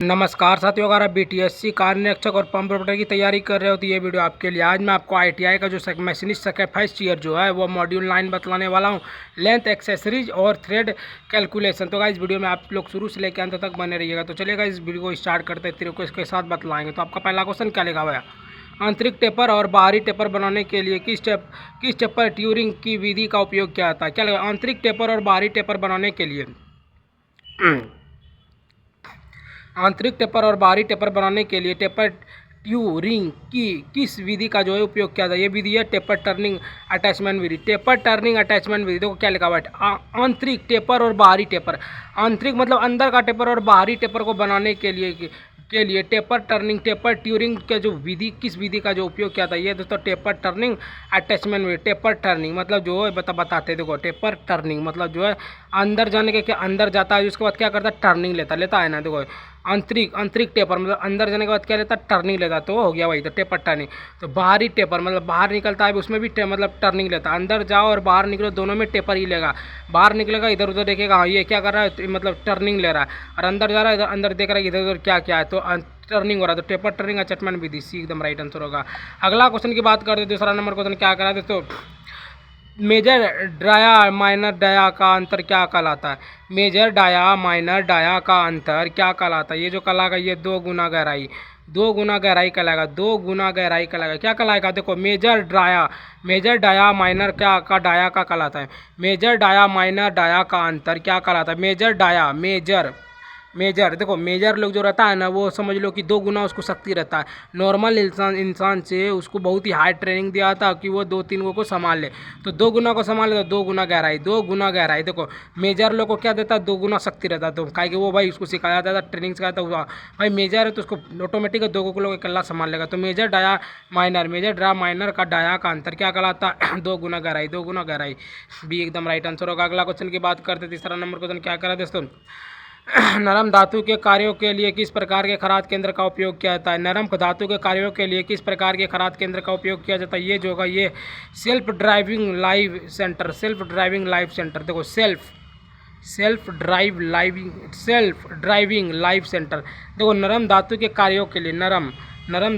नमस्कार साथियों, अगर आप बीटीएससी कार निरीक्षक और पंप ऑपरेटर की तैयारी कर रहे हो तो ये वीडियो आपके लिए। आज मैं आपको आईटीआई का जो मशीनिस्ट सेकंड फर्स्ट ईयर जो है वो मॉड्यूल 9 बतलाने वाला हूँ, लेंथ एक्सेसरीज और थ्रेड कैलकुलेशन। तो गाइस वीडियो में आप लोग शुरू से लेकर अंत तक बने रहिएगा। तो चलिएगा इस वीडियो को स्टार्ट करते तरीकों इसके साथ बतलाएंगे। तो आपका पहला क्वेश्चन क्या लिखा हुआ है? आंतरिक टेपर और बाहरी टेपर बनाने के लिए किस टेपर ट्यूरिंग की विधि का उपयोग किया जाता है? क्या लिखा? आंतरिक टेपर और बाहरी टेपर बनाने के लिए आंतरिक टेपर और बाहरी टेपर बनाने के लिए टेपर ट्यूरिंग की किस विधि का जो है उपयोग किया जाता है? ये विधि है टेपर टर्निंग अटैचमेंट विधि। टेपर टर्निंग अटैचमेंट विधि, देखो क्या लिखा हुआ है? आंतरिक टेपर और बाहरी टेपर। आंतरिक मतलब अंदर का टेपर और बाहरी टेपर को बनाने के लिए टेपर टर्निंग टेपर ट्यूरिंग के जो विधि किस विधि का जो उपयोग किया था? ये दोस्तों टेपर टर्निंग अटैचमेंट विधि। टेपर टर्निंग मतलब जो है बताते देखो, टेपर टर्निंग मतलब जो है अंदर जाने के क्या अंदर जाता है, उसके बाद क्या करता है? टर्निंग लेता है ना। देखो आंतरिक टेपर मतलब अंदर जाने के बाद क्या लेता है? टर्निंग लेता है। तो हो गया वही तो टेपर टर्निंग। तो बाहरी टेपर मतलब बाहर निकलता है, उसमें भी मतलब टर्निंग लेता है। अंदर जाओ और बाहर निकलो, दोनों में टेपर ही लेगा। बाहर निकलेगा इधर उधर देखेगा, हाँ ये क्या कर रहा है, मतलब टर्निंग ले रहा है। और अंदर जा रहा है, इधर अंदर देख रहा है इधर उधर क्या क्या है, तो टर्निंग हो रहा है। तो टेपर टर्निंग अटैचमेंट विधि, सी एकदम राइट आंसर होगा। अगला क्वेश्चन की बात करते हैं। दूसरा नंबर क्वेश्चन क्या करा है दोस्तों? मेजर डाया माइनर डाया का अंतर क्या कहलाता है? मेजर डाया माइनर डाया का अंतर क्या कहलाता है? ये जो कहलाएगा ये दो गुना गहराई कहलाएगा। दो गुना गहराई कहलाएगा। क्या कहलाएगा? देखो मेजर डाया माइनर क्या का डाया का कहलाता है? मेजर डाया माइनर डाया का अंतर क्या कहलाता है? मेजर देखो, मेजर लोग जो रहता है ना, वो समझ लो कि दो गुना उसको शक्ति रहता है। नॉर्मल इंसान से उसको बहुत ही हाई ट्रेनिंग दिया था कि वो दो तीन को संभाल ले। तो दो गुना को संभाल ले तो दो गुना गहराई। देखो मेजर लोग को क्या देता है? दो गुना शक्ति रहता है। तो काहे कि वो भाई उसको सिखाया जाता था, ट्रेनिंग सिखाया था हुआ भाई मेजर है तो उसको ऑटोमेटिक दो को अकेला संभाल लेगा। तो मेजर ड्रा माइनर का डाया का अंतर क्या कहलाता है? दो गुना गहराई। बी एकदम राइट आंसर होगा। अगला क्वेश्चन की बात करते। तीसरा नंबर क्वेश्चन क्या करा दोस्तों? नरम धातु के कार्यों के लिए किस प्रकार के खराद केंद्र का उपयोग किया जाता है? नरम धातु के कार्यों के लिए किस प्रकार के खराद केंद्र का उपयोग किया जाता है? ये जो होगा ये सेल्फ ड्राइविंग लाइव सेंटर। देखो सेल्फ ड्राइविंग लाइव सेंटर। देखो नरम धातु के कार्यों के लिए नरम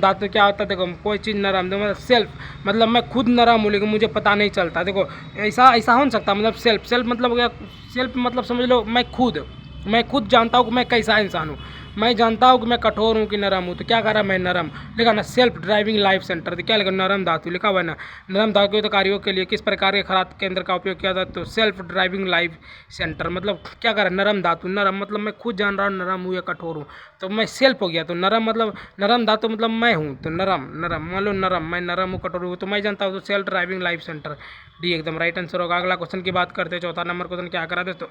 धातु क्या होता है? देखो कोई चीज़ नरम, देखो मतलब सेल्फ मतलब मैं खुद नरम हूँ लेकिन मुझे पता नहीं चलता। देखो ऐसा हो सकता मतलब सेल्फ मतलब हो गया। सेल्फ मतलब समझ लो मैं खुद जानता हूँ कि मैं कैसा इंसान हूँ। मैं जानता हूँ कि मैं कठोर हूँ कि नरम हूँ। तो क्या करा मैं नरम लिखा ना, सेल्फ ड्राइविंग लाइफ सेंटर। तो क्या लिखा? नरम धातु लिखा हुआ है ना। नरम धातु के कार्यों के लिए किस प्रकार के खराद केंद्र का उपयोग किया जाता है? तो सेल्फ ड्राइविंग लाइफ सेंटर मतलब क्या करा? नरम धातु। नरम मतलब मैं खुद जान रहा हूँ नरम हूँ या कठोर हूँ, तो मैं सेल्फ हो गया। तो नरम मतलब नरम धातु मतलब मैं हूँ। तो नरम मान लो मैं नरम हूँ कठोर हूँ तो मैं जानता हूँ। तो self driving life centre, D एकदम राइट आंसर होगा। अगला क्वेश्चन की बात करते हैं। चौथा नंबर क्वेश्चन क्या करा दे तो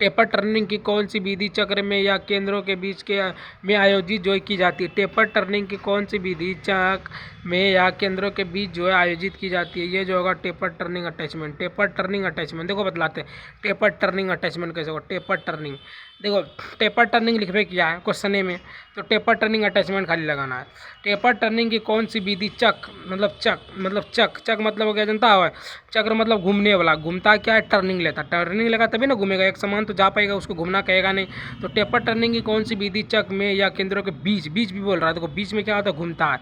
टेपर टर्निंग की कौन सी विधि चक्र में या केंद्रों के बीच के में आयोजित जो की जाती है? टेपर टर्निंग की कौन सी विधि चक्र में या केंद्रों के बीच जो है आयोजित की जाती है? ये जो होगा टेपर टर्निंग अटैचमेंट। देखो बतलाते हैं टेपर टर्निंग अटैचमेंट कैसे होगा। टेपर टर्निंग देखो, टेपर टर्निंग लिखबे किया है क्वेश्चन में, तो टेपर टर्निंग अटैचमेंट खाली लगाना है। टेपर टर्निंग की कौन सी विधि चक मतलब हो गया जनता है। चक्र मतलब घूमने वाला, घूमता क्या है? टर्निंग लेगा तभी ना घूमेगा। एक समान तो जा पाएगा, उसको घूमना कहेगा नहीं। तो टेपर टर्निंग की कौन सी विधि चक्र में या केंद्रों के बीच भी बोल रहा है। देखो बीच में क्या होता है? घूमता है।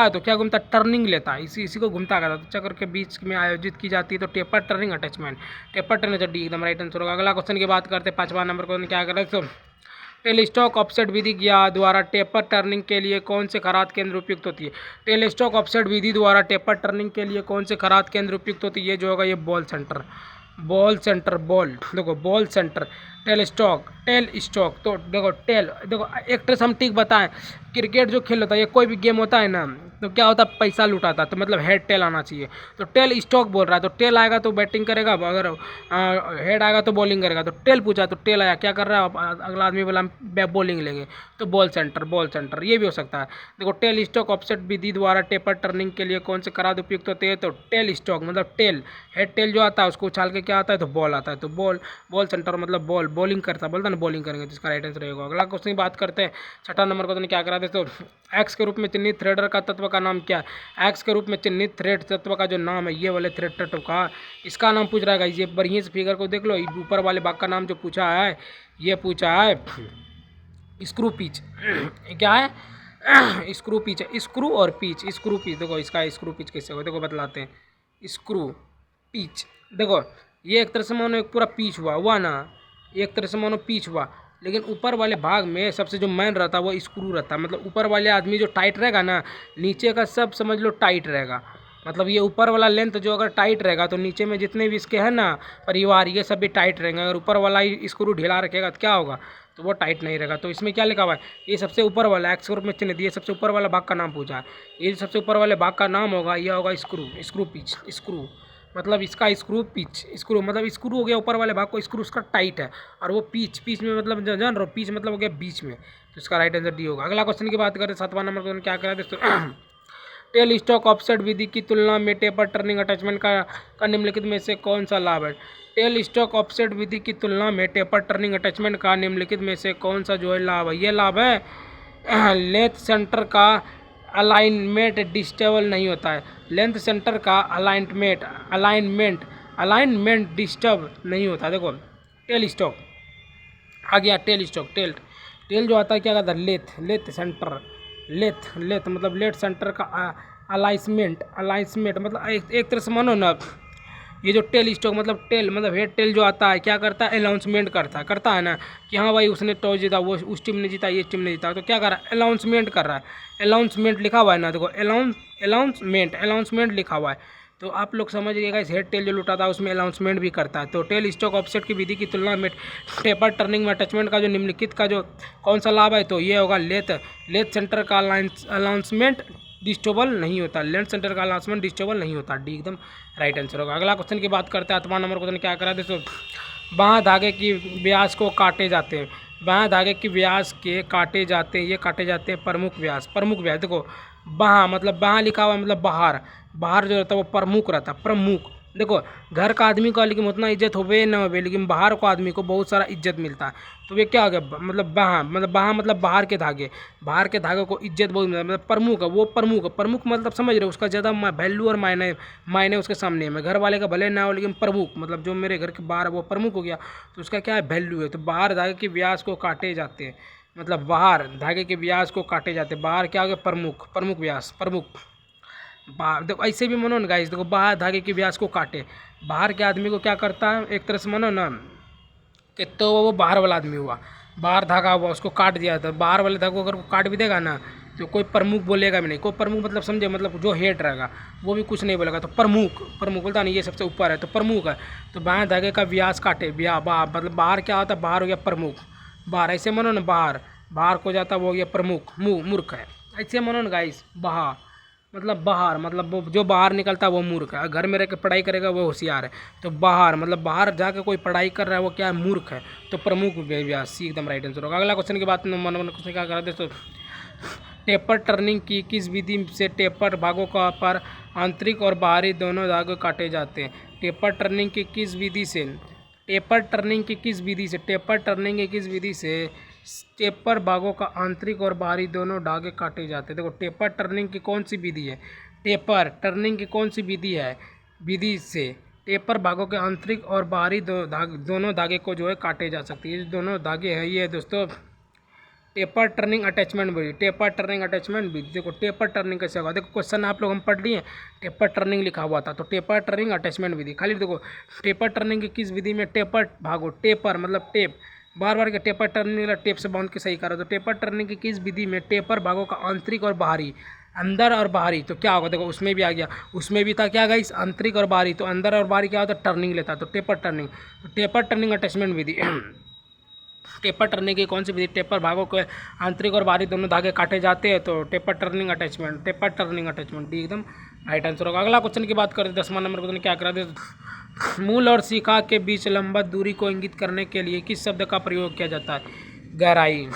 तो क्या घूमता? टर्निंग लेता है, इसी को घूमता कहता है। तो चक्र के बीच में आयोजित की जाती है। तो taper turning attachment, taper turning D एकदम राइट आंसर होगा। अगला क्वेश्चन की बात करते हैं। पांचवा नंबर क्वेश्चन क्या कर रहे हैं? तो टेलीस्टॉक ऑफसेट विधि द्वारा टेपर टर्निंग के लिए कौन से खराद केंद्र उपयुक्त होती है? टेलीस्टॉक ऑफसेट विधि द्वारा टेपर टर्निंग के लिए कौन से खराद केंद्र उपयुक्त होती है? ये जो होगा ये बॉल सेंटर। देखो बॉल सेंटर टेल स्टॉक। तो देखो एक ट्रेस हम ठीक बताएं, क्रिकेट जो खेल होता है, ये कोई भी गेम होता है ना, तो क्या होता है? पैसा लुटाता है। तो मतलब हेड टेल आना चाहिए। तो टेल स्टॉक बोल रहा है, तो टेल आएगा तो बैटिंग करेगा, अगर हेड आएगा तो बॉलिंग करेगा। तो टेल पूछा तो टेल आया, क्या कर रहा है? अगला आदमी बोला बॉलिंग लेंगे, तो बॉल सेंटर ये भी हो सकता है। देखो टेल स्टॉक ऑफसेट विधि द्वारा टेपर टर्निंग के लिए कौन से खराद उपयुक्त होते हैं? तो टेल स्टॉक मतलब हेड टेल जो आता है उसको उछाल के क्या आता है? तो बॉल आता है। तो बॉल सेंटर मतलब बॉलिंग करता है, बोलता ना बॉलिंग करेंगे, तो इसका राइट आंसर रहेगा। अगला क्वेश्चन की बात करते हैं। छठा नंबर क्वेश्चन क्या करा दे दोस्तों, एक्स के रूप में चिन्हित थ्रेडर का तत्व का नाम क्या है? एक्स के रूप में चिन्हित थ्रेड तत्व का जो नाम है, ये वाले थ्रेड तत्व का, इसका नाम पूछ रहा है गाइस। ये बढ़िया से फिगर को देख लो, ऊपर वाले भाग का नाम जो पूछा है, ये पूछा है स्क्रू पिच। क्या है? स्क्रू पिच है। स्क्रू और पिच, स्क्रू पिच। देखो इसका स्क्रू पिच कैसे होगा, देखो बतलाते हैं। स्क्रू पिच, देखो ये एक तरह से मानो एक पूरा पिच हुआ ना, एक तरह से मानो पिच हुआ, लेकिन ऊपर वाले भाग में सबसे जो मैन रहता है वो स्क्रू रहता है। मतलब ऊपर वाले आदमी जो टाइट रहेगा ना, नीचे का सब समझ लो टाइट रहेगा। मतलब ये ऊपर वाला लेंथ जो अगर टाइट रहेगा तो नीचे में जितने भी इसके हैं ना परिवार, ये सब भी टाइट रहेंगे। अगर ऊपर वाला ही स्क्रू ढीला रखेगा तो क्या होगा, तो वो टाइट नहीं रहेगा। तो इसमें क्या लिखा हुआ है, ये सबसे ऊपर वाला एक्स ग्रुप में चिन्ह दिए, सबसे ऊपर वाला भाग का नाम पूछा है। ये सबसे ऊपर वाले भाग का नाम होगा, यह होगा स्क्रू। स्क्रू पिच, स्क्रू मतलब इसका स्क्रू पिच। स्क्रू मतलब स्क्रू हो गया ऊपर वाले भाग को, स्क्रू उसका टाइट है, और वो पिच, पिच में मतलब जान रहे हो, पिच मतलब हो गया बीच में। तो इसका राइट आंसर डी होगा। अगला क्वेश्चन की बात करें, 7वां नंबर क्वेश्चन क्या करा दोस्तों। टेल स्टॉक ऑफसेट विधि की तुलना में टेपर टर्निंग अटैचमेंट का निम्नलिखित में से कौन सा लाभ है? टेल स्टॉक ऑफसेट विधि की तुलना में टेपर टर्निंग अटैचमेंट का निम्नलिखित में से कौन सा जो है लाभ है? ये लाभ है लेंथ सेंटर का अलाइनमेंट डिस्टर्ब नहीं होता है। लेंथ सेंटर का अलाइनमेंट डिस्टर्ब नहीं होता। देखो टेल स्टॉक आ गया, टेल स्टॉक, टेल जो आता है क्या कहता है, लेथ सेंटर, लेथ मतलब लेट सेंटर का अलाइंसमेंट मतलब एक तरह से मानो ना, ये जो टेल स्टॉक मतलब टेल मतलब हेड टेल जो आता है क्या करता है, अनाउंसमेंट करता है ना कि हाँ भाई उसने टॉस जीता, वो उस टीम ने जीता, ये टीम ने जीता। तो क्या कर रहा है, अनाउंसमेंट कर रहा है। अनाउंसमेंट लिखा हुआ है ना, देखो अनाउंसमेंट लिखा हुआ है। तो आप लोग समझिएगा, इस हेड टेल जो लुटाता है उसमें अनाउंसमेंट भी करता है। तो टेल स्टॉक ऑफसेट की विधि की तुलना में टेपर टर्निंग में अटैचमेंट का जो निम्नलिखित का जो कौन सा लाभ है, तो ये होगा लेथ सेंटर का अलाउंसमेंट डिस्टर्बल नहीं होता। लेंथ सेंटर का अलाउंसमेंट डिस्टर्बल नहीं होता। डी एकदम राइट आंसर होगा। अगला क्वेश्चन की बात करते हैं, 8वां नंबर क्वेश्चन क्या करा दोस्तों, बाँह धागे की व्यास को काटे जाते हैं। बाँह धागे की व्यास के काटे जाते हैं, ये काटे जाते हैं प्रमुख व्यास। देखो बाँह मतलब बाँह लिखा हुआ मतलब बाहर जो रहता है वो प्रमुख रहता है, प्रमुख। देखो घर का आदमी का लेकिन उतना इज्जत होवे न होवे, लेकिन बाहर को आदमी को बहुत सारा इज्जत मिलता है। तो ये क्या हो गया, मतलब बाँह मतलब बाहर के धागे को इज्जत बहुत मिलता है। मतलब प्रमुख है, वो प्रमुख मतलब समझ रहे हो, उसका ज़्यादा वैल्यू और मायने उसके सामने है। घर वाले का भले ना हो, लेकिन प्रमुख मतलब जो मेरे घर के बाहर है वो प्रमुख हो गया, तो उसका क्या है, वैल्यू है। तो बाहर धागे के व्यास को काटे जाते हैं, मतलब बाहर धागे के व्यास को काटे जाते हैं। बाहर क्या हो गया, प्रमुख व्यास, देखो ऐसे भी मानो ना गाइस, देखो बाहर धागे के व्यास को काटे, बाहर के आदमी को क्या करता है, एक तरह से मानो ना कि तो वो बाहर वाला आदमी हुआ, बाहर धागा हुआ, उसको काट दिया था। बाहर वाले धागे को अगर काट भी देगा ना तो कोई प्रमुख बोलेगा भी नहीं। कोई प्रमुख मतलब समझे, मतलब जो हेड रहेगा वो भी कुछ नहीं बोलेगा। तो प्रमुख बोलता नहीं, ये सबसे ऊपर है तो प्रमुख है। तो बाहर धागे का व्यास काटे, मतलब बाहर क्या होता है, बाहर हो गया प्रमुख। बाहर ऐसे मानो ना, बाहर को जाता वो हो गया प्रमुख, मूर्ख है। ऐसे मानो ना गाइस, बाहर मतलब वो जो बाहर निकलता है वो मूर्ख है, घर में रह के पढ़ाई करेगा वो होशियार है। तो बाहर मतलब बाहर जाके कोई पढ़ाई कर रहा है वो क्या है, मूर्ख है। तो प्रमुख व्यास, सी एकदम राइट आंसर होगा। अगला क्वेश्चन की बात नंबर क्वेश्चन क्या करा दोस्तों, टेपर टर्निंग की किस विधि से टेपर भागों का पर आंतरिक और बाहरी दोनों धागे काटे जाते हैं? टेपर टर्निंग की किस विधि से टेपर भागों का आंतरिक और बाहरी दोनों धागे काटे जाते हैं। देखो टेपर टर्निंग की कौन सी विधि है, विधि से टेपर भागों के आंतरिक और बाहरी दोनों धागे को जो है काटे जा सकती है। ये दोनों धागे हैं ये दोस्तों टेपर टर्निंग अटैचमेंट विधि। देखो टेपर टर्निंग कैसे होगा, देखो क्वेश्चन आप लोग हम पढ़ लिए, टेपर टर्निंग लिखा हुआ था। तो टेपर टर्निंग अटैचमेंट विधि, खाली देखो टेपर टर्निंग की किस विधि में, टेपर मतलब टेप, बार के टेपर टर्निंग टेप से बांध के सही करो। तो टेपर टर्निंग की किस विधि में टेपर भागों का आंतरिक और बाहरी, अंदर और बाहरी, तो क्या होगा, देखो उसमें भी आ गया, उसमें भी था क्या गाइस, आंतरिक और बाहरी। तो अंदर और बाहरी क्या होता है, टर्निंग लेता है। तो टेपर टर्निंग अटैचमेंट विधि। टेपर टर्निंग की कौन सी विधि, टेपर भागों के आंतरिक और बाहरी दोनों धागे काटे जाते हैं। तो टेपर टर्निंग अटैचमेंट डी एकदम राइट आंसर होगा। अगला क्वेश्चन की बात करें, 10वां नंबर क्वेश्चन क्या करा दे, मूल और शिखा के बीच लंबवत दूरी को इंगित करने के लिए किस शब्द का प्रयोग किया जाता है? गहराई।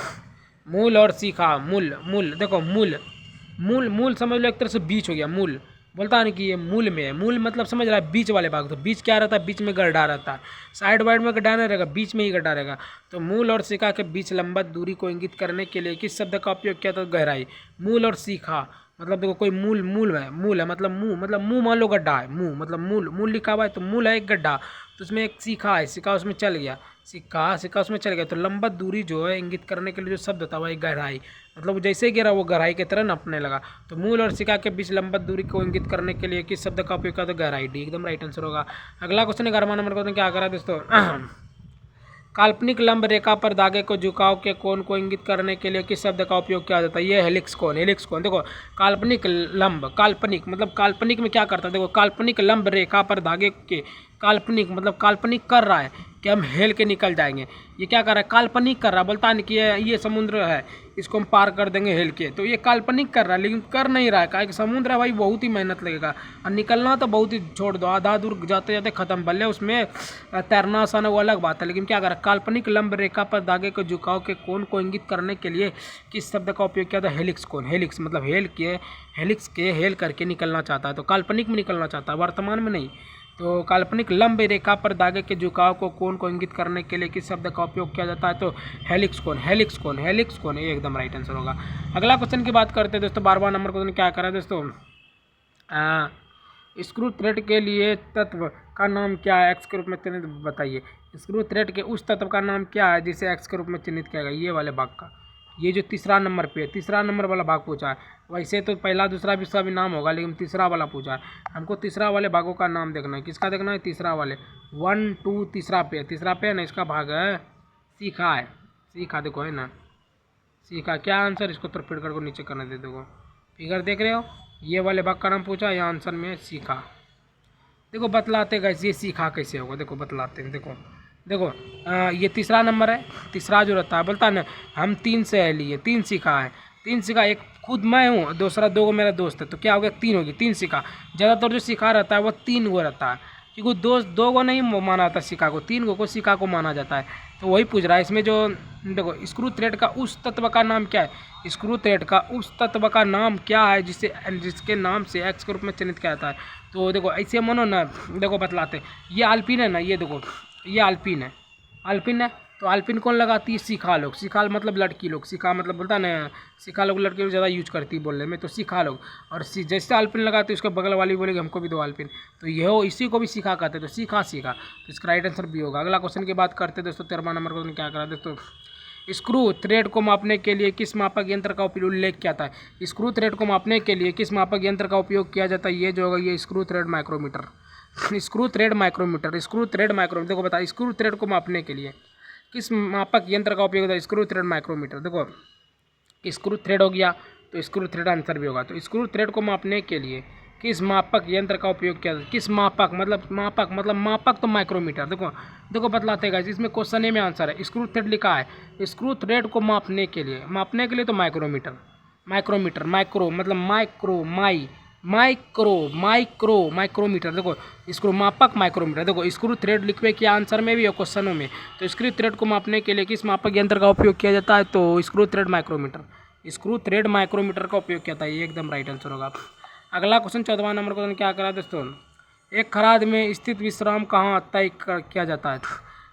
मूल और शिखा, मूल देखो मूल समझ लो एक तरह से बीच हो गया, मूल बोलता है ना कि ये मूल में है। मूल मतलब समझ रहा है बीच वाले भाग, तो बीच क्या रहता है, बीच में गड्ढा रहता है, साइड वाइड में गड्ढा नहीं रहेगा, बीच में ही गड्ढा रहेगा। तो मूल और शिखा के बीच लंबवत दूरी को इंगित करने के लिए किस शब्द का उपयोग किया था, गहराई। मूल और शिखा मतलब देखो कोई मूल है मतलब मुंह मान लो गड्ढा है, मुंह मतलब मूल लिखा हुआ है तो मूल है एक गड्ढा, तो उसमें एक शिखा है, शिखा उसमें चल गया, सिक्का उसमें चल गया, तो लंबवत दूरी जो है इंगित करने के लिए जो शब्द था वह गहराई, मतलब जैसे ही गिरा वो गहराई की तरह नपने लगा। तो मूल और शिखा के बीच लंबवत दूरी को इंगित करने के लिए किस शब्द का उपयोग किया, तो गहराई, डी एकदम राइट आंसर होगा। अगला क्वेश्चन 11वां नंबर क्वेश्चन क्या करा दोस्तों, काल्पनिक लंब रेखा पर धागे को झुकाव के कोण को इंगित करने के लिए किस शब्द का उपयोग किया जाता है, ये हेलिक्स कोण। हेलिक्स कोण देखो काल्पनिक लंब, काल्पनिक मतलब काल्पनिक में क्या करता है, देखो काल्पनिक लंब रेखा पर धागे के, काल्पनिक मतलब काल्पनिक कर रहा है कि हम हेल के निकल जाएंगे, ये क्या कर रहा है, काल्पनिक कर रहा है, बोलता नहीं कि ये समुद्र है इसको हम पार कर देंगे हेल के, तो ये काल्पनिक कर रहा है लेकिन कर नहीं रहा है, क्या कि समुद्र है भाई बहुत ही मेहनत लगेगा और निकलना तो बहुत ही छोड़ दो, आधा दूर जाते जाते खत्म, भले उसमें तैरना आसान वो अलग बात है, लेकिन क्या कर रहा है, काल्पनिक लंब रेखा पर धागे के झुकाव के कोण को इंगित करने के लिए किस शब्द का उपयोग किया था, हेलिक्स कोण। हेलिक्स मतलब हेलिक्स के हेल करके निकलना चाहता है, तो काल्पनिक में निकलना चाहता है, वर्तमान में नहीं। तो काल्पनिक लंब रेखा पर धागे के झुकाव को कोण को इंगित करने के लिए किस शब्द का उपयोग किया जाता है, तो हेलिक्स कोण। हेलिक्स कोण, हेलिक्स कोण, ये एकदम राइट आंसर होगा। अगला क्वेश्चन की बात करते हैं दोस्तों, 12वां नंबर क्वेश्चन क्या करा है दोस्तों, स्क्रू थ्रेड के लिए तत्व का नाम क्या है, एक्स के रूप में चिन्हित बताइए। स्क्रू थ्रेड के उस तत्व का नाम क्या है जिसे एक्स के रूप में चिन्हित किया गया, ये वाले भाग का, ये जो तीसरा नंबर पे है, तीसरा नंबर वाला भाग पूछा है, वैसे तो पहला दूसरा भी सब नाम होगा लेकिन तीसरा वाला पूछा है, हमको तीसरा वाले भागों का नाम देखना है। किसका देखना है, तीसरा वाले 1 2 तीसरा पे है ना, इसका भाग है शिखा है, शिखा देखो है ना, शिखा क्या आंसर, इसको तो फिर कर को नीचे करने दे, देखो फिगर देख रहे हो, ये वाले भाग का नाम पूछा, यहाँ आंसर में है शिखा। देखो बतलाते गए ये शिखा कैसे होगा, देखो बतलाते हैं, देखो ये तीसरा नंबर है, तीसरा जो रहता है बोलता है ना हम 3 से है लिए, 3 शिखा है, 3 शिखा, एक खुद मैं हूँ, दूसरा 2 मेरा दोस्त है, तो क्या हो गया 3 होगी, 3 शिखा। ज़्यादातर जो शिखा रहता है वो 3 गो रहता है, क्योंकि दोस्त 2 को नहीं माना जाता शिखा को, 3 गो को शिखा को माना जाता है। तो वही पूछ रहा है इसमें जो, देखो स्क्रू थ्रेड का उस तत्व का नाम क्या है, स्क्रू थ्रेड का उस तत्व का नाम क्या है जिसके नाम से एक्स के रूप में चिन्हित किया जाता है। तो देखो ऐसे मानो ना, देखो बतलाते, ये आल्पिन है ना, ये देखो ये आल्पिन है, तो आल्पिन कौन लगाती है, शिखा लोग, शिखा मतलब लड़की लोग, शिखा मतलब बोलता है ना, शिखा लोग लड़की लोग ज़्यादा यूज करती है बोलने में, तो शिखा लोग, और जैसे आल्पिन लगाती है उसके बगल वाली बोलेगी हमको भी दो आल्पिन, तो यह इसी को भी शिखा कहते हैं, तो शिखा, तो इसका राइट आंसर भी होगा। अगला क्वेश्चन की बात करते हैं दोस्तों, 13वां नंबर क्वेश्चन क्या करा दोस्तों, स्क्रू थ्रेड को मापने के लिए किस मापक यंत्र का उल्लेख किया था, स्क्रू थ्रेड को मापने के लिए किस मापक यंत्र का उपयोग किया जाता है, ये जो होगा ये screw thread micrometer, screw thread micrometer, देखो बता स्क्रू थ्रेड को मापने के लिए किस मापक यंत्र का उपयोग होता है, स्क्रू थ्रेड माइक्रोमीटर। देखो स्क्रू थ्रेड हो गया तो स्क्रू थ्रेड आंसर भी होगा, तो स्क्रू थ्रेड को मापने के लिए किस मापक यंत्र का उपयोग किया जाता है, किस मापक मतलब मापक तो माइक्रोमीटर, देखो बतलाते हैं इसमें क्वेश्चन ए में आंसर है, स्क्रू थ्रेड लिखा है, स्क्रू थ्रेड को मापने के लिए तो माइक्रोमीटर, माइक्रो मतलब माइक्रोमीटर, देखो स्क्रू मापक माइक्रोमीटर, देखो स्क्रू थ्रेड लिखवे के आंसर में भी और क्वेश्चनों में, तो स्क्रू थ्रेड को मापने के लिए किस मापक यंत्र का उपयोग किया जाता है, तो स्क्रू थ्रेड माइक्रोमीटर का उपयोग किया था, ये एकदम राइट आंसर होगा। अगला क्वेश्चन 14वां नंबर क्वेश्चन क्या करा दोस्तों, एक खराद में स्थित विश्राम कहाँ तय किया जाता है,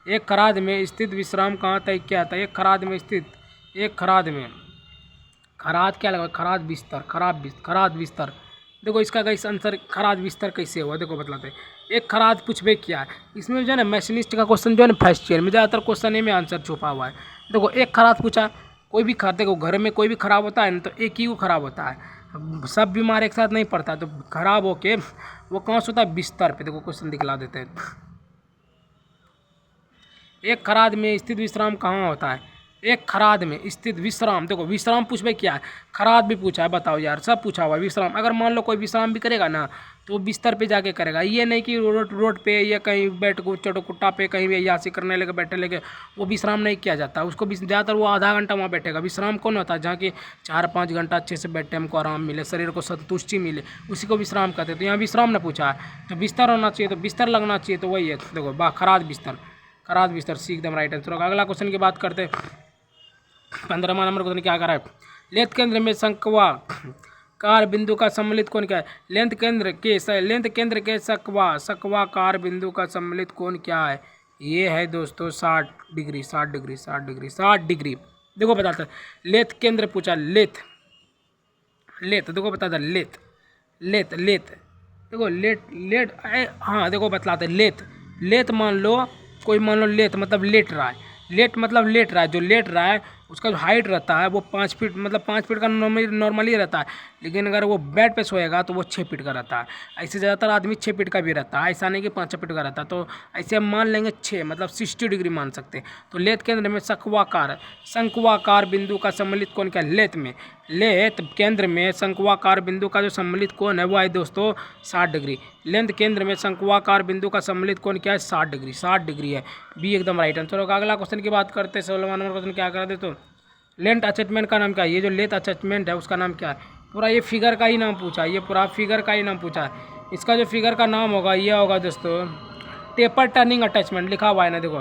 एक खराद में स्थित विश्राम कहाँ तय किया जाता है, खराद क्या लगा, खराद बिस्तर, देखो इसका कैसे आंसर खराद बिस्तर कैसे हुआ, देखो बतलाते हैं, एक खराद पूछबे क्या है, इसमें जो है ना मैशनिस्ट का क्वेश्चन जो है ना फर्स्ट ईयर में ज़्यादातर क्वेश्चन ए में आंसर छुपा हुआ है। देखो एक खराद पूछा, कोई भी खराद, देखो घर में कोई भी खराब होता है ना तो एक ही को खराब होता है, सब बीमार एक साथ नहीं पड़ता, तो खराब होके वो कहाँ से होता है, बिस्तर पे, देखो क्वेश्चन दिखला देते हैं, एक खराद में स्थित विश्राम कहाँ होता है, एक खराद में स्थित विश्राम, देखो विश्राम पूछबे क्या है, खराद भी पूछा है, बताओ यार सब पूछा हुआ है विश्राम, अगर मान लो कोई विश्राम भी करेगा ना तो बिस्तर पे जाके करेगा, ये नहीं कि रोड पे या कहीं बैठ को चटो कुट्टा पे कहीं भी यासी करने लगे बैठे लगे, वो विश्राम नहीं किया जाता उसको, ज़्यादातर वो आधा घंटा वहाँ बैठेगा। विश्राम कौन होता है, जहाँ की 4-5 घंटा अच्छे से बैठे हमको आराम मिले, शरीर को संतुष्टि मिले, उसी को विश्राम कहते हैं। तो यहाँ विश्राम ने पूछा है तो बिस्तर होना चाहिए, तो बिस्तर लगना चाहिए, तो वही है, देखो खराद बिस्तर सी एकदम राइट आंसर होगा। अगला क्वेश्चन की बात करते हैं, 15वां नंबर क्वेश्चन क्या करा है, लेथ केंद्र में शंक्वा कार बिंदु का सम्मिलित कोण क्या है? लेंथ केंद्र के सकवाकार बिंदु का सम्मिलित कोण क्या है? ये है दोस्तों 60 डिग्री। 60 डिग्री देखो बताता है। लेथ केंद्र पूछा, लेथ देखो बताता है। लेथ देखो लेट हाँ देखो बतलाते लेथ मान लो, कोई मान लो लेथ मतलब लेट रहा है। लेट मतलब लेट रहा है, जो लेट रहा है उसका जो हाइट रहता है वो 5 फीट, मतलब 5 फीट का नॉर्मली रहता है। लेकिन अगर वो बेड पे सोएगा तो वो 6 फीट का रहता है। ऐसे ज़्यादातर आदमी 6 फीट का भी रहता है, ऐसा नहीं कि 5 फीट का रहता है। तो ऐसे हम मान लेंगे 6, मतलब 60 डिग्री मान सकते हैं। तो लेथ केंद्र में शंक्वाकार बिंदु का सम्मिलित कोण क्या है? लेथ केंद्र में शंक्वाकार बिंदु का जो सम्मिलित कोण है वो है दोस्तों 60 डिग्री। लेंथ केंद्र में शंक्वाकार बिंदु का सम्मिलित कोण क्या है? 60 डिग्री है। बी एकदम राइट आंसर होगा। अगला क्वेश्चन की बात करते हैं। 16वां नंबर क्वेश्चन क्या करा दे तो लेंथ अटैचमेंट का नाम क्या है? ये जो लेंथ अटैचमेंट है उसका नाम क्या है? पूरा ये फिगर का ही नाम पूछा है, ये पूरा फिगर का ही नाम पूछा है। इसका जो फिगर का नाम होगा ये होगा दोस्तों टेपर टर्निंग अटैचमेंट, लिखा हुआ है ना देखो,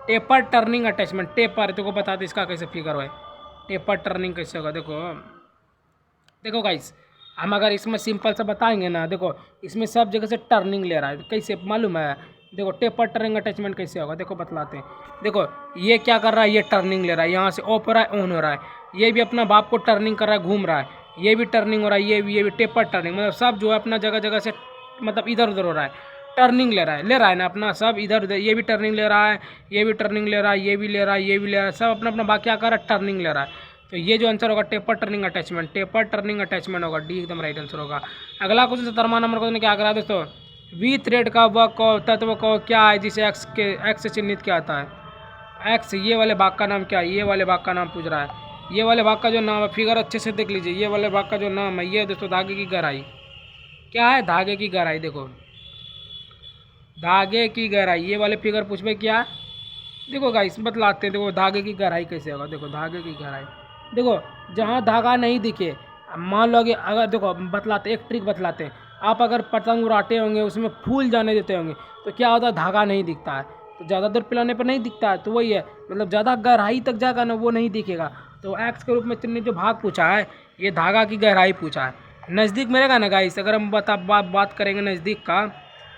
टेपर टर्निंग अटैचमेंट। टेपर देखो बता दे इसका कैसे फिगर है, टेपर टर्निंग कैसे होगा। देखो गाइस, हम अगर इसमें सिंपल से बताएंगे ना, देखो इसमें सब जगह से टर्निंग ले रहा है, कैसे मालूम है? देखो टेपर टर्निंग अटैचमेंट कैसे होगा, देखो बतलाते हैं। देखो ये क्या कर रहा है, ये टर्निंग ले रहा है, यहाँ से ऑफ हो रहा है, ऑन हो रहा है। ये भी अपना बाप को टर्निंग कर रहा है, घूम रहा है। ये भी टर्निंग हो रहा है, ये भी टेपर टर्निंग, मतलब सब जो है अपना जगह जगह से मतलब इधर उधर हो रहा है, टर्निंग ले रहा है ना अपना, सब इधर उधर। ये भी टर्निंग ले रहा है, ये भी टर्निंग ले रहा है, ये भी ले रहा है, ये भी ले रहा है, सब अपना अपना बाकी क्या कर रहा है, टर्निंग ले रहा है। तो ये जो आंसर होगा टेपर टर्निंग अटैचमेंट होगा, डी एकदम राइट आंसर होगा। अगला क्वेश्चन 17वां नंबर क्वेश्चन क्या करा दोस्तों, वी थ्रेड का वह तत्व को क्या है जिसे एक्स से चिन्हित किया जाता है? एक्स, ये वाले भाग का नाम क्या है? ये वाले भाग का नाम पूछ रहा है। ये वाले भाग का जो नाम है, फिगर अच्छे से देख लीजिए, ये वाले भाग का जो नाम है ये दोस्तों धागे की गहराई। क्या है? धागे की गहराई। देखो धागे की गहराई, ये वाले फिगर पूछ में क्या है? देखो गाइस बतलाते हैं, देखो धागे की गहराई कैसे होगा। देखो धागे की गहराई, देखो जहाँ धागा नहीं दिखे, मान लो कि अगर देखो बतलाते, एक ट्रिक बतलाते हैं। आप अगर पतंग उड़ाते होंगे, उसमें फूल जाने देते होंगे, तो क्या होता है, धागा नहीं दिखता है। तो ज़्यादा देर पिलाने पर नहीं दिखता है, तो वही है, मतलब ज़्यादा गहराई तक जाएगा ना वो नहीं दिखेगा। तो एक्स के रूप में तुमने जो भाग पूछा है, ये धागा की गहराई पूछा है। नज़दीक में रहेगा ना गाइस, अगर हम बात करेंगे नज़दीक का,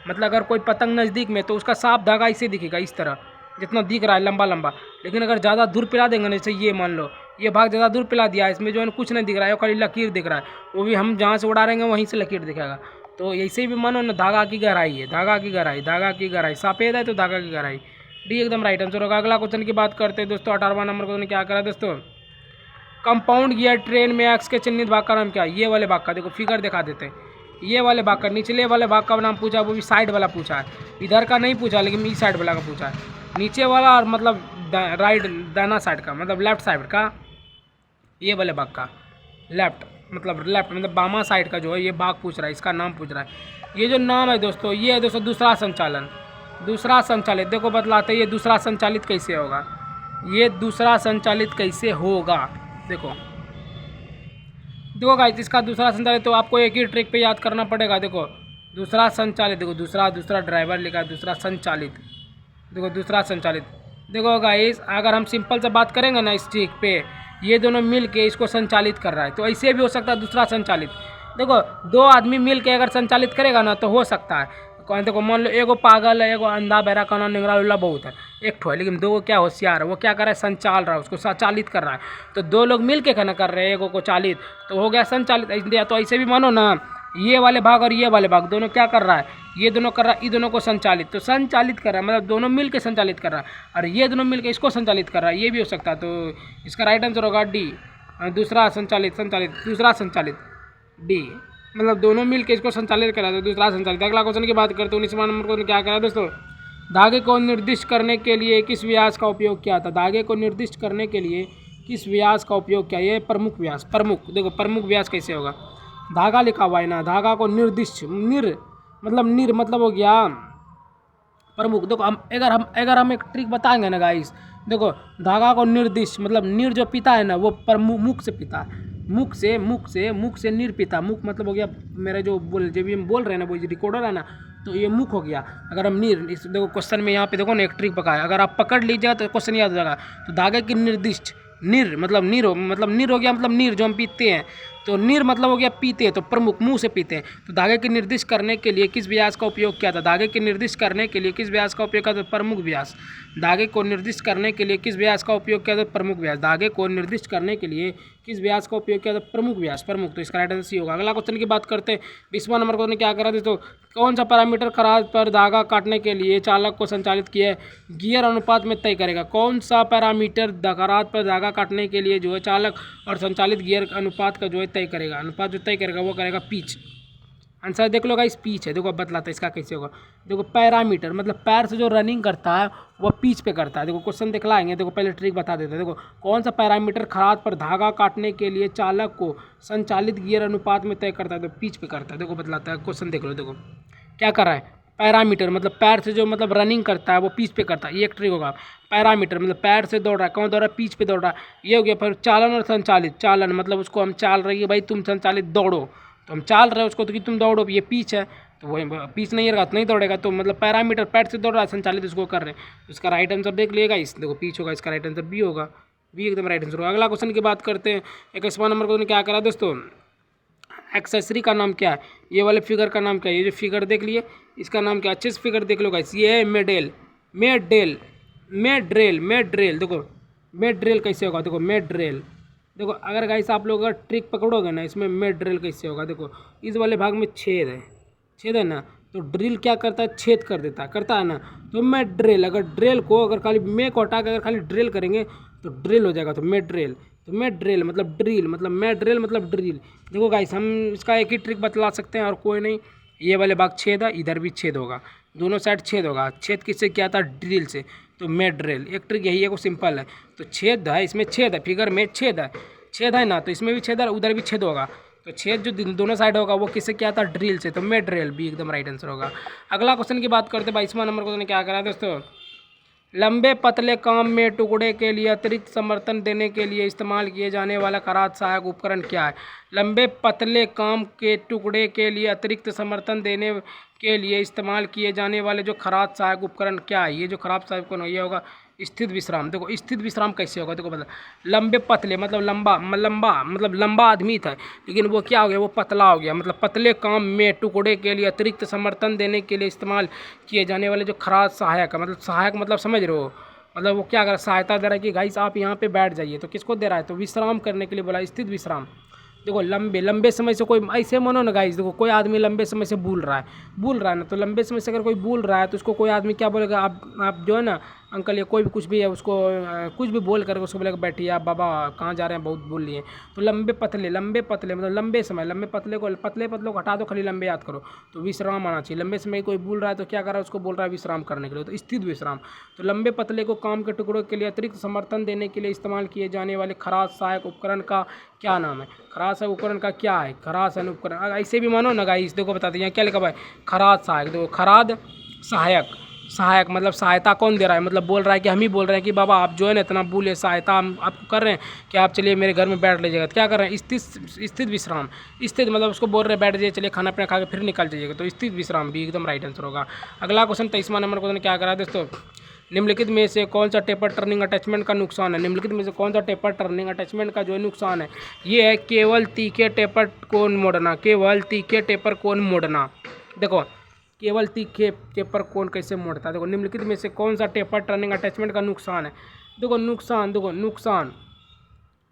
मतलब अगर कोई पतंग नज़दीक में, तो उसका साफ धागा इसे दिखेगा, इस तरह जितना दिख रहा है लंबा लंबा। लेकिन अगर ज़्यादा दूर पिला देंगे ना, जैसे ये मान लो ये भाग ज़्यादा दूर पिला दिया, इसमें जो है कुछ नहीं दिख रहा है, खाली लकीर दिख रहा है, वो भी हम जहाँ से उड़ा रहेंगे वहीं से लकीर दिखेगा। तो ऐसे भी मानो ना, धागा की गहराई है, धागा की गहराई सफ़ेद है तो धागा की गहराई, डी एकदम राइट आंसर होगा। अगला क्वेश्चन की बात करते हैं दोस्तों, 18वां नंबर क्वेश्चन क्या करा दोस्तों, कंपाउंड गियर ट्रेन में एक्स के चिन्हित भाग का नाम क्या है? ये वाले भाग का, देखो फिगर दिखा देते हैं। ये वाले भाग का, निचले वाले भाग का नाम पूछा, वो भी साइड वाला पूछा है, इधर का नहीं पूछा, लेकिन इस साइड वाला का पूछा है। नीचे वाला और मतलब राइट दाना साइड का, मतलब लेफ्ट साइड का, ये वाले भाग का लेफ्ट मतलब बामा साइड का जो है ये भाग पूछ रहा है, इसका नाम पूछ रहा है। ये जो नाम है दोस्तों, ये है दोस्तों दूसरा संचालित। देखो बतलाते ये दूसरा संचालित कैसे होगा, ये दूसरा संचालित कैसे होगा। देखो गाइस, इसका दूसरा संचालित तो आपको एक ही ट्रिक पे याद करना पड़ेगा। देखो दूसरा संचालित, देखो दूसरा ड्राइवर लिखा है, दूसरा संचालित। देखो दूसरा संचालित, देखो गाइस अगर हम सिंपल से बात करेंगे ना इस ट्रिक पे, ये दोनों मिल के इसको संचालित कर रहा है, तो ऐसे भी हो सकता है दूसरा संचालित। देखो दो आदमी मिल के अगर संचालित करेगा ना तो हो सकता है। देखो मान लो एगो पागल है, एगो अंधा बहरा काना निंगरा लुल्ला बहुत है, एक ठो है, लेकिन दो क्या होशियार है, वो क्या कर रहा है, संचाल रहा है, उसको संचालित कर रहा है। तो दो लोग मिल के खाना कर रहे हैं, एगो को चालित, तो हो गया संचालित। तो ऐसे भी मानो ना, ये वाले भाग और ये वाले भाग दोनों क्या कर रहा है, ये दोनों कर रहा है, ये दोनों को संचालित, तो संचालित कर रहा है, मतलब दोनों मिल के संचालित कर रहा है, और ये दोनों मिल के इसको संचालित कर रहा है, ये भी हो सकता है। तो इसका राइट आंसर होगा डी, दूसरा संचालित डी, मतलब दोनों मिल के इसको संचालित करा दो, दूसरा संचालित। अगला क्वेश्चन की बात करते हैं, 19वां नंबर क्वेश्चन क्या करा दोस्तों, धागे को निर्दिष्ट करने के लिए किस व्यास का उपयोग किया था? धागे को निर्दिष्ट करने के लिए किस व्यास का उपयोग किया? ये प्रमुख व्यास, देखो प्रमुख व्यास कैसे होगा, धागा लिखा हुआ है ना, धागा को निर्दिष्ट, निर मतलब हो गया प्रमुख। देखो अगर हम एक ट्रिक बताएंगे ना गाइस, देखो धागा को निर्दिष्ट मतलब निर जो पिता है ना वो मुख से पिता है, मुख से निर पिता, मुख मतलब हो गया मेरा जो भी हम बोल रहे हैं ना वो रिकॉर्डर है ना, तो ये मुख हो गया। अगर हम निर, इस देखो क्वेश्चन में यहाँ पे देखो ना एक ट्रिक पका है, अगर आप पकड़ लीजिएगा तो क्वेश्चन याद हो जाएगा। तो धागे की निर्दिष्ट निर हो गया, मतलब निर जो हम पीते हैं, तो निर मतलब हो गया पीते, तो प्रमुख मुंह से पीते हैं। तो धागे के निर्दिष्ट करने के लिए किस व्यास का उपयोग किया था? धागे के निर्दिष्ट करने के लिए किस व्यास का उपयोग किया था? प्रमुख व्यास। धागे को निर्दिष्ट करने के लिए किस व्यास का उपयोग किया था? प्रमुख व्यास। धागे को निर्दिष्ट करने के लिए किस व्यास का उपयोग किया था? प्रमुख व्यास। प्रमुख, तो इसका राइट आंसर सी होगा। अगला क्वेश्चन की बात करते हैं। 20वां नंबर क्वेश्चन क्या करा दोस्तों? कौन सा पैरामीटर खराद पर धागा काटने के लिए चालक को संचालित किया है गियर अनुपात में तय करेगा? कौन सा पैरामीटर खराद पर धागा काटने के लिए जो है चालक और संचालित गियर अनुपात का जो है तय करेगा? अनुपात जो तय करेगा वो करेगा पिच। आंसर देख लो गाइस, पिच है। देखो बतलाता है इसका कैसे होगा। देखो पैरामीटर मतलब पैर से जो रनिंग करता है वो पिच पे करता है। देखो क्वेश्चन दिखलाएंगे, देखो पहले ट्रिक बता देते हैं। देखो कौन सा पैरामीटर खराद पर धागा काटने के लिए चालक को संचालित गियर अनुपात में तय करता है? तो पिच पे करता है। देखो बतलाता है, क्वेश्चन देख लो। देखो क्या कर रहा है, पैरामीटर मतलब पैर से जो मतलब रनिंग करता है वो पिच पे करता है, ये एक ट्रिक होगा। पैरामीटर मतलब पैर से दौड़ रहा है, कौन दौड़ रहा है? पिच पे दौड़ रहा है, ये हो गया। फिर चालन और संचालित, चालन मतलब उसको हम चाल रही है भाई तुम संचालित दौड़ो, तो हम चाल रहे हो उसको तो कि तुम दौड़ो, ये पिच है। तो वही पिच नहीं रहेगा तो नहीं दौड़ेगा। तो मतलब पैरामीटर पैर से दौड़ रहा है, संचालित उसको कर रहे हैं। तो इसका राइट आंसर देख लिएगा, इस देखो पिच होगा, इसका राइट आंसर बी होगा। बी एकदम राइट आंसर होगा। अगला क्वेश्चन की बात करते हैं। 21वां नंबर क्वेश्चन क्या करा दोस्तों? एक्सेसरी का नाम क्या है? ये वाले फिगर का नाम क्या है? ये जो फिगर देख लिए इसका नाम क्या? अच्छे से फिगर देख लो गाइस, ये है मेडेल, मेडेल, मेड्रेल, मेड्रेल। देखो मेड्रेल कैसे होगा? देखो मेड्रेल। देखो अगर गाइस आप लोग अगर ट्रिक पकड़ोगे ना इसमें मेड्रेल कैसे होगा? देखो इस वाले भाग में छेद है, छेद है ना, तो ड्रिल क्या करता है? छेद कर देता है, करता है ना। तो मेड्रेल, अगर ड्रिल को अगर खाली मे को हटा के अगर खाली ड्रिल करेंगे तो ड्रिल हो जाएगा। तो मेड्रेल, तो मेड्रेल मतलब ड्रिल, मतलब मेड्रेल मतलब ड्रिल। देखो गाइस हम इसका एक ही ट्रिक बतला सकते हैं और कोई नहीं। ये वाले भाग छेद है, इधर भी छेद होगा, दोनों साइड छेद होगा। छेद किससे किया था? ड्रिल से। तो मेड्रेल एक ट्रिक यही है, वो सिंपल है। तो छेद है, इसमें छेद है, फिगर में छेद है, छेद है ना, तो इसमें भी छेद है, उधर भी छेद होगा। तो छेद जो दोनों साइड होगा वो किससे किया था? ड्रिल से। तो मेड्रेल भी एकदम राइट आंसर होगा। अगला क्वेश्चन की बात करते हैं। 22वां नंबर क्वेश्चन क्या करा दोस्तों? लंबे पतले काम में टुकड़े के लिए अतिरिक्त समर्थन देने के लिए इस्तेमाल किए जाने वाला खराद सहायक उपकरण क्या है? लंबे पतले काम के टुकड़े के लिए अतिरिक्त समर्थन देने के लिए इस्तेमाल किए जाने वाले जो खराद सहायक उपकरण क्या है? ये जो खराब सहायक उपकरण ये होगा स्थित विश्राम। देखो स्थित विश्राम कैसे होगा? देखो मतलब लंबे पतले मतलब लंबा, मतलब लंबा आदमी था लेकिन वो क्या हो गया? वो पतला हो गया। मतलब पतले काम में टुकड़े के लिए अतिरिक्त समर्थन देने के लिए इस्तेमाल किए जाने वाले जो खराद सहायक है, मतलब सहायक मतलब समझ रहे हो, मतलब वो क्या कर रहा है? सहायता दे रहा है कि गाइस आप यहाँ पे बैठ जाइए। तो किसको दे रहा है? तो विश्राम करने के लिए बोला, स्थित विश्राम। देखो लंबे समय से कोई ऐसे मानो ना गाइस, देखो कोई आदमी लंबे समय से भूल रहा है ना, तो लंबे समय से अगर कोई भूल रहा है तो उसको कोई आदमी क्या बोलेगा? आप जो है ना अंकल या कोई भी कुछ भी है उसको कुछ भी बोल कर उसको बोलेगा बैठिए आप बाबा कहाँ जा रहे हैं, बहुत बोल लिए। तो लंबे पतले मतलब लंबे समय, लंबे पतले को हटा दो, खाली लंबे याद करो। तो विश्राम आना चाहिए। लंबे समय कोई भूल रहा है तो क्या कर रहा है? उसको बोल रहा है विश्राम करने के लिए, तो स्थित विश्राम। तो लंबे पतले को काम के टुकड़ों के लिए अतिरिक्त समर्थन देने के लिए इस्तेमाल किए जाने वाले खराद सहायक उपकरण का क्या नाम है? खराद सहायक उपकरण का क्या है? खराद सहायक उपकरण ऐसे भी मानो ना गाइस, देखो बताते हैं यहाँ क्या लिखा हुआ है? खराद सहायक। देखो खराद सहायक, सहायक मतलब सहायता कौन दे रहा है? मतलब बोल रहा है कि हम ही बोल रहे हैं कि बाबा आप जो है ना इतना भूले, सहायता हम आपको कर रहे हैं कि आप चलिए मेरे घर में बैठ लीजिएगा। तो क्या कर रहे हैं? स्थित विश्राम। स्थित मतलब उसको बोल रहे हैं बैठ जाइए, चलिए खाना पीना खा के फिर निकल जाइएगा। तो स्थित विश्राम भी एकदम राइट आंसर होगा। अगला क्वेश्चन 23वां नंबर क्वेश्चन क्या करा है दोस्तों? निम्नलिखित में से कौन सा टेपर टर्निंग अटैचमेंट का नुकसान है? निम्नलिखित में से कौन सा टेपर टर्निंग अटैचमेंट का जो है नुकसान है? ये है केवल तीखे टेपर कोण मोड़ना, केवल तीखे टेपर कोण मोड़ना। देखो केवल तीखे टेपर कोण कैसे मोड़ता है? देखो निम्नलिखित में से कौन सा टेपर टर्निंग अटैचमेंट का नुकसान है? देखो नुकसान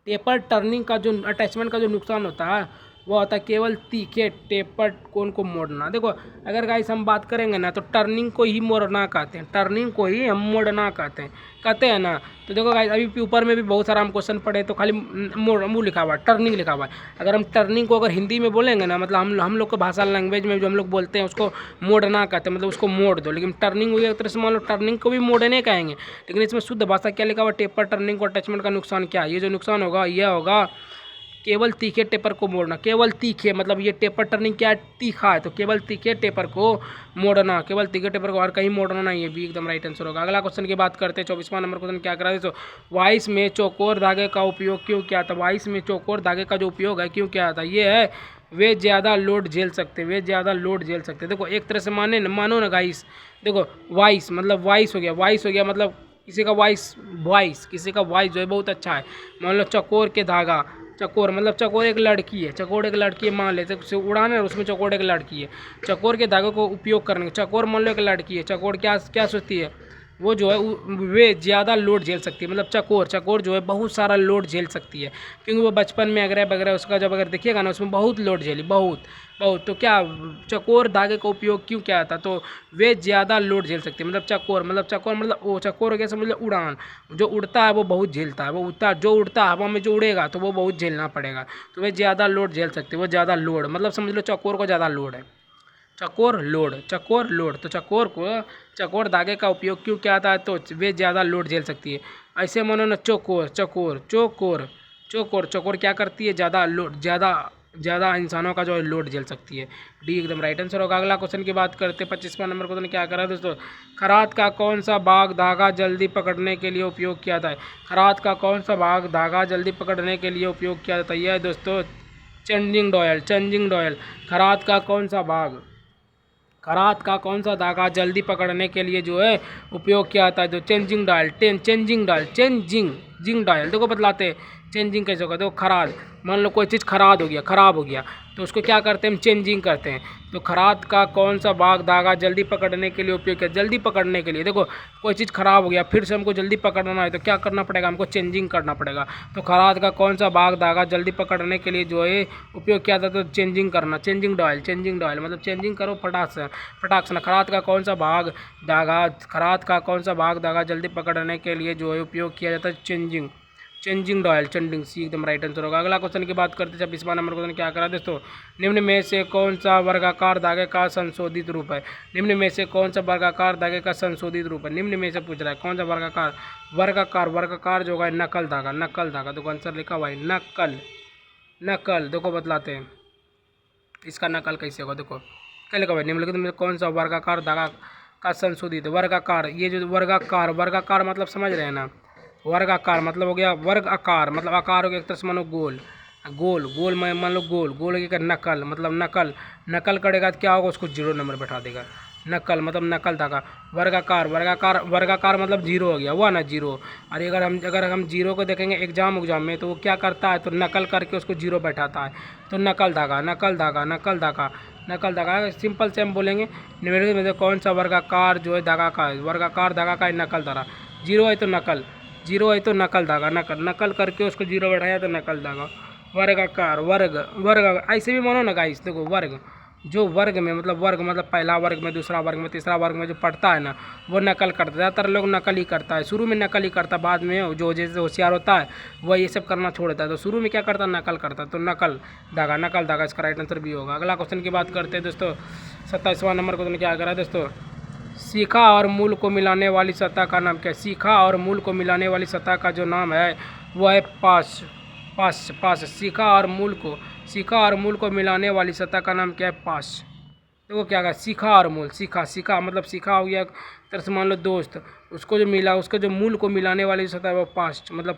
टेपर टर्निंग का जो अटैचमेंट का जो नुकसान होता है वो होता है केवल तीखे टेपर कोण को मोड़ना। देखो अगर गाइस हम बात करेंगे ना तो टर्निंग को ही मोड़ना कहते हैं, टर्निंग को ही हम मोड़ना कहते हैं ना। तो देखो गाइस अभी ऊपर में भी बहुत सारा हम क्वेश्चन पढ़े तो खाली मुँह लिखा हुआ है, टर्निंग लिखा हुआ है। अगर हम टर्निंग को अगर हिंदी में बोलेंगे ना, मतलब हम लोग को भाषा लैंग्वेज में जो हम लोग बोलते हैं उसको मोड़ना कहते हैं, मतलब उसको मोड़ दो। लेकिन टर्निंग हुई एक तरह से मान लो टर्निंग को भी मोड़ने कहेंगे, लेकिन इसमें शुद्ध भाषा क्या लिखा हुआ? टेपर टर्निंग को अटैचमेंट का नुकसान क्या है? ये जो नुकसान होगा यह होगा केवल तीखे टेपर को मोड़ना। केवल तीखे मतलब ये टेपर टर्निंग क्या है? तीखा है, तो केवल तीखे टेपर को मोड़ना, केवल तीखे टेपर को और कहीं मोड़ना नहीं, ये भी एकदम राइट आंसर होगा। अगला क्वेश्चन की बात करते हैं। 24वां नंबर क्वेश्चन क्या करा है? तो वाइस में चौकोर धागे का उपयोग क्यों किया था? वाइस में चौकोर धागे का जो उपयोग है क्यों किया था? ये है वे ज़्यादा लोड झेल सकते, देखो एक तरह से मानो ना गाइस, देखो वाइस मतलब वाइस हो गया मतलब किसी का वॉइस जो है बहुत अच्छा है। मान लो चौकोर के धागा चकोर मतलब चकोर एक लड़की है, चकोर एक लड़की है मान लेते हैं, उड़ान है उसमें चकोर एक लड़की है। चकोर के धागे को उपयोग करने, चकोर मान लो एक लड़की है, चकोर क्या क्या सोचती है, वो जो है वे ज़्यादा लोड झेल सकती है। मतलब चकोर चकोर जो है बहुत सारा लोड झेल सकती है, क्योंकि वो बचपन में अगर वगैरह उसका जब अगर देखिएगा ना उसमें बहुत लोड झेली, बहुत बहुत। तो क्या चकोर धागे का उपयोग क्यों किया था, तो वे ज़्यादा लोड झेल सकती है। मतलब चकोर मतलब वो चकोर हो गया समझ लो उड़ान, जो उड़ता है वो बहुत झेलता है, वो उड़ता जो उड़ता है हवा में जो उड़ेगा तो वो बहुत झेलना पड़ेगा, तो वे ज़्यादा लोड झेल सकती है। वो ज़्यादा लोड मतलब समझ लो चकोर को ज़्यादा लोड है, चकोर लोड, चकोर लोड। तो चकोर को चकोर धागे का उपयोग क्यों किया था, तो वे ज़्यादा लोड झेल सकती है। ऐसे मानो ना चकोर चकोर चकोर चकोर चकोर क्या करती है, ज़्यादा लोड ज़्यादा इंसानों का जो है लोड झेल सकती है। डी एकदम राइट आंसर होगा। अगला क्वेश्चन की बात करते हैं 25वां नंबर क्वेश्चन क्या करा दोस्तों, खरात का कौन सा भाग धागा जल्दी पकड़ने के लिए उपयोग किया था। खरात का कौन सा भाग धागा जल्दी पकड़ने के लिए उपयोग किया जाता है, यह दोस्तों चेंजिंग डॉयल, चेंजिंग डॉयल। खरात का कौन सा भाग, खरात का कौन सा धागा जल्दी पकड़ने के लिए जो है उपयोग किया जाता है, जो changing dial, changing dial, changing dial. देखो बतलाते हैं चेंजिंग कैसे होगा। देखो खराद, मान लो कोई चीज़ खराद हो गया, ख़राब हो गया, तो उसको क्या करते हैं हम चेंजिंग करते हैं। तो खराद का कौन सा भाग धागा जल्दी पकड़ने के लिए उपयोग किया, जल्दी पकड़ने के लिए। देखो कोई चीज़ ख़राब हो गया फिर से हमको जल्दी पकड़ना है तो क्या करना पड़ेगा, हमको चेंजिंग करना पड़ेगा। तो खराद का कौन सा भाग धागा जल्दी पकड़ने के लिए जो है उपयोग किया था, तो चेंजिंग करना, चेंजिंग डॉयल मतलब चेंजिंग करो फटाक से। खराद का कौन सा भाग धागा, खराद का कौन सा भाग धागा जल्दी पकड़ने के लिए जो है उपयोग किया जाता है, चेंजिंग डॉयल, चेंजिंग। सी एकदम राइट आंसर होगा। अगला क्वेश्चन की बात करते हैं 26वां नंबर क्वेश्चन क्या करा दोस्तों, निम्न में से कौन सा वर्गाकार धागे का संशोधित रूप है। निम्न में से कौन सा वर्गाकार धागे का संशोधित रूप है, निम्न में से पूछ रहा है कौन सा वर्गाकार, वर्गाकार जो होगा नकल धागा। देखो आंसर लिखा हुआ है नकल। देखो बतलाते हैं इसका नकल कैसे होगा। देखो क्या लिखा हुआ है, निम्नलिखित में कौन सा वर्गाकार धागा का संशोधित वर्गाकार। ये जो वर्गाकार मतलब समझ रहे हैं ना, वर्गाकार मतलब हो गया वर्ग आकार, मतलब आकार हो गया एक तरह से मानो गोल में मान लो गोल हो गया नकल, मतलब नकल करेगा तो क्या होगा, उसको 0 नंबर बैठा देगा। नकल मतलब नकल धागा। वर्गाकार मतलब 0 हो गया, हुआ ना 0। और अगर हम 0 को देखेंगे एग्जाम में तो वो क्या करता है, तो नकल करके उसको 0 बैठाता है। तो नकल धागा सिंपल से हम बोलेंगे निम्नलिखित में से कौन सा वर्गाकार जो है धागा का है, वर्गाकार धागा का है नकल धागा। 0 है तो नकल धागा, नकल करके उसको 0 बैठाया तो नकल धागा। वर्गाकार वर्ग ऐसे भी मानो ना गाइस। देखो वर्ग जो वर्ग में मतलब पहला वर्ग में, दूसरा वर्ग में, तीसरा वर्ग में जो पढ़ता है ना वो नकल करता है। ज़्यादातर लोग नकल ही करता है, शुरू में नकल ही करता है, बाद में जो जैसे होशियार होता है वह ये सब करना छोड़ देता है। तो शुरू में क्या करता है, नकल करता है। तो नकल धागा इसका राइट आंसर भी होगा। अगला क्वेश्चन की बात करते हैं दोस्तों 27वां नंबर क्वेश्चन क्या करा है दोस्तों, शिखा और मूल को मिलाने वाली सतह का नाम क्या है। शिखा और मूल को मिलाने वाली सतह का जो नाम है वो है पाश। शिखा और मूल को मिलाने वाली सतह का नाम क्या है, पाश। देखो क्या कहा, शिखा और मूल, शिखा मतलब शिखा हो गया तरह से मान लो दोस्त, उसको जो मिला उसके जो मूल को मिलाने वाली सतह है वो पास्ट, मतलब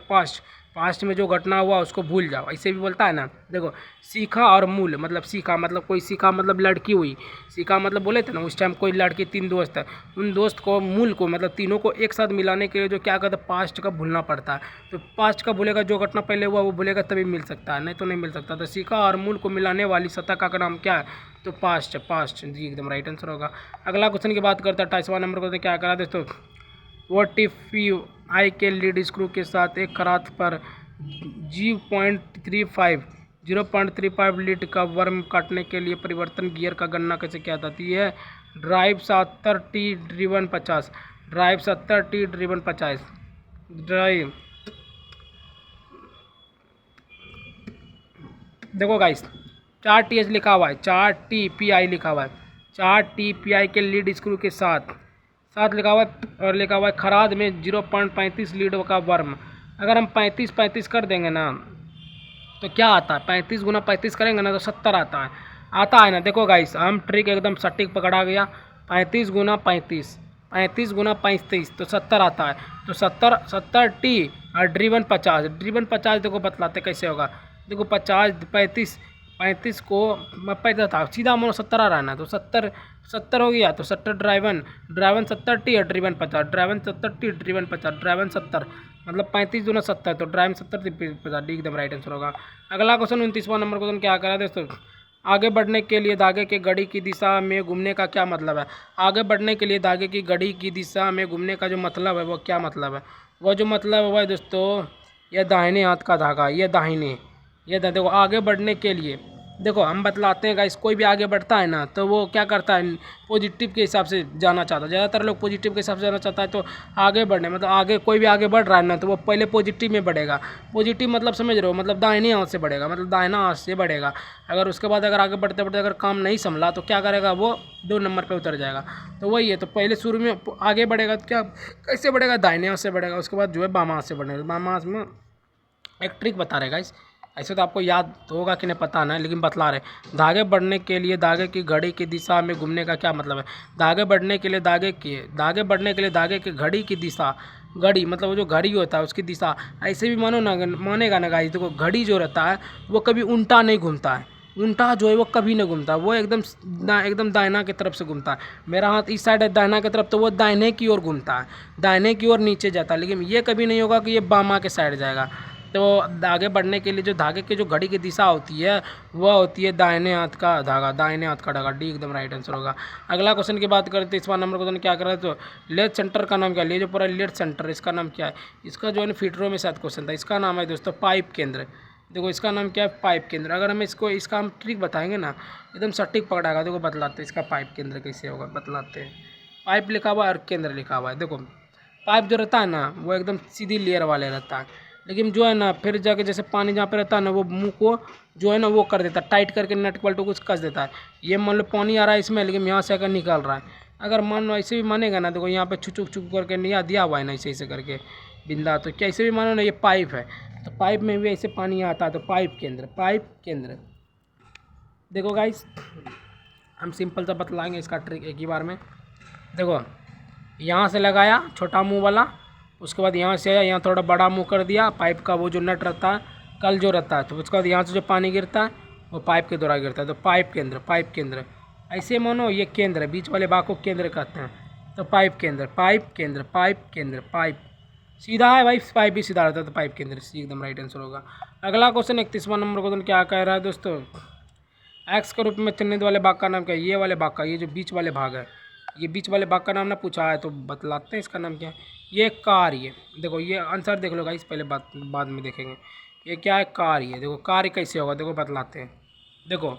पास्ट में जो घटना हुआ उसको भूल जाओ, ऐसे भी बोलता है ना। देखो शिखा और मूल मतलब शिखा मतलब कोई शिखा मतलब लड़की हुई, शिखा मतलब बोले थे ना उस टाइम कोई लड़की 3 दोस्त है, उन दोस्त को मूल को मतलब तीनों को एक साथ मिलाने के लिए जो क्या करता है, पास्ट का भूलना पड़ता है। तो पास्ट का भूलेगा, जो घटना पहले हुआ वो भूलेगा तभी मिल सकता है, नहीं तो नहीं मिल सकता। तो शिखा और मूल को मिलाने वाली सतह का नाम क्या है, तो पास्ट जी एकदम राइट आंसर होगा। अगला क्वेश्चन की बात करते हैं 28वां नंबर को, क्या करा दोस्तों, व्हाट इफ यू आई के लीड स्क्रू के साथ एक खरात पर 0.35 लीड का वर्म काटने के लिए परिवर्तन गियर का गणना कैसे किया जाती है। Drive 70T-50, drive 70T-50 drive. देखो गाइस 4TH लिखा हुआ है, 4TPI लिखा हुआ है, 4TPI के लीड स्क्रू के साथ लिखा हुआ है, और लिखा हुआ है खराद में 0.35 लीड का वर्म। अगर हम 35 कर देंगे ना तो क्या आता है, 35 गुना 35 करेंगे ना तो 70 आता है ना। देखो गाइस हम ट्रिक एकदम सटीक पकड़ा गया, 35 गुना 35 तो 70 आता है। तो 70T और ड्रिवन 50 देखो बतलाते कैसे होगा। देखो 35 35 को 35 था, सीधा मोनो 70 आ रहा है, तो 70 हो गया, तो 70 driven 70 T, driven 50, driven 70 T, driven 50, driven 70, मतलब 35 दूना 70, तो ड्राइवन 70 50, डी एकदम राइट आंसर होगा। अगला क्वेश्चन 29वां नंबर क्वेश्चन क्या करा दोस्तों, आगे बढ़ने के लिए धागे की घड़ी की दिशा में घूमने का क्या मतलब है। आगे बढ़ने के लिए धागे की घड़ी की दिशा में घूमने का जो मतलब है वो क्या मतलब है, वो जो मतलब है वह दोस्तों यह दाहिने हाथ का धागा, ये दाहिने, ये देखो आगे बढ़ने के लिए, देखो हम बतलाते हैं गाइस, कोई भी आगे बढ़ता है ना तो वो क्या करता है, पॉजिटिव के हिसाब से जाना चाहता है, ज़्यादातर लोग पॉजिटिव के हिसाब से जाना चाहता है। तो आगे बढ़ने मतलब आगे कोई भी आगे बढ़ रहा है ना तो वो पहले पॉजिटिव में बढ़ेगा। पॉजिटिव मतलब समझ रहे हो, मतलब दाहिने हाथ से बढ़ेगा, मतलब दाहिना हाथ से बढ़ेगा। अगर उसके बाद अगर आगे बढ़ते बढ़ते अगर काम नहीं संभला तो क्या करेगा, वो 2 नंबर पर उतर जाएगा। तो वही है, तो पहले शुरू में आगे बढ़ेगा तो क्या कैसे बढ़ेगा, दाहिने हाथ से बढ़ेगा, उसके बाद जो है बाम हाथ से बढ़ेगा। बाम हाथ में एक ट्रिक बता रहे गाइस, ऐसे तो आपको याद होगा कि नहीं पता नहीं, लेकिन बतला रहे। धागे बढ़ने के लिए धागे की घड़ी की दिशा में घूमने का क्या मतलब है। धागे बढ़ने के लिए धागे की घड़ी की दिशा, घड़ी मतलब वो जो घड़ी होता है उसकी दिशा, ऐसे भी मानो ना, मानेगा ना गाइस, देखो घड़ी जो रहता है वो कभी उल्टा नहीं घूमता है, उल्टा जो है वो कभी नहीं घूमता, वो एकदम दाहिना की तरफ से घूमता है। मेरा हाथ इस साइड है दाहिना की तरफ, तो वो दाहिने की ओर घूमता है, दाहिने की ओर नीचे जाता है। लेकिन ये कभी नहीं होगा कि ये बामा के साइड जाएगा। तो आगे बढ़ने के लिए जो धागे की जो घड़ी की दिशा होती है वह होती है दाहिने हाथ का धागा, दाहिने हाथ का धागा, डी एकदम राइट आंसर होगा। अगला क्वेश्चन की बात करते हैं, 31वां नंबर क्वेश्चन क्या कर रहा है, तो लेथ सेंटर का नाम क्या है, ये जो पूरा लेथ सेंटर इसका नाम क्या है। इसका जो है फीटरों में शायद क्वेश्चन था, इसका नाम है दोस्तों पाइप केंद्र। देखो इसका नाम क्या है, पाइप केंद्र। अगर हम इसका हम ट्रिक बताएंगे ना एकदम सटीक पकड़ाएगा। देखो बतलाते हैं इसका पाइप केंद्र कैसे होगा, बतलाते हैं। पाइप लिखा हुआ है और केंद्र लिखा हुआ है। देखो पाइप जो रहता है ना वो एकदम सीधी लेयर वाले रहता है, लेकिन जो है ना फिर जाके जैसे पानी जहाँ पे रहता है ना वो मुंह को जो है ना वो कर देता है, टाइट करके नट बोल्ट को कुछ कस देता है। ये मान लो पानी आ रहा है इसमें, लेकिन यहाँ से अगर निकल रहा है, अगर मान लो ऐसे भी मानेगा ना, देखो यहाँ पे छुचुक छुक करके नहीं दिया हुआ है ना ऐसे ऐसे करके बिंदा, तो क्या ऐसे भी मानो ना ये पाइप है, तो पाइप में भी ऐसे पानी आता है, तो पाइप केंद्र, पाइप केंद्र। देखो गाइस हम सिंपल सा बतलाएंगे इसका ट्रिक एक ही बार में। देखो यहाँ से लगाया छोटा मुंह वाला, उसके बाद यहाँ से आया, यहाँ थोड़ा बड़ा मुंह कर दिया पाइप का, वो जो नट रहता है कल जो रहता है, तो उसके बाद यहाँ से जो पानी गिरता है वो पाइप के द्वारा गिरता है, तो पाइप केंद्र, पाइप केंद्र। ऐसे मानो ये केंद्र है, बीच वाले भाग को केंद्र कहते हैं, तो पाइप केंद्र, पाइप केंद्र, पाइप केंद्र, पाइप सीधा है भाई, पाइप भी सीधा रहता है, तो पाइप केंद्र सी एकदम राइट आंसर होगा। अगला क्वेश्चन 31वां नंबर क्वेश्चन क्या कह रहा है दोस्तों, एक्स के रूप में चिन्हित वाले भाग का नाम क्या है। ये वाले भाग का, ये जो बीच वाले भाग है, ये बीच वाले भाग का नाम ना पूछा है तो बतलाते हैं इसका नाम क्या है। ये कार्य, देखो ये आंसर देख लो गाइस, पहले बाद में देखेंगे। ये क्या है, कार्य। देखो कार्य कैसे होगा, देखो बतलाते हैं। देखो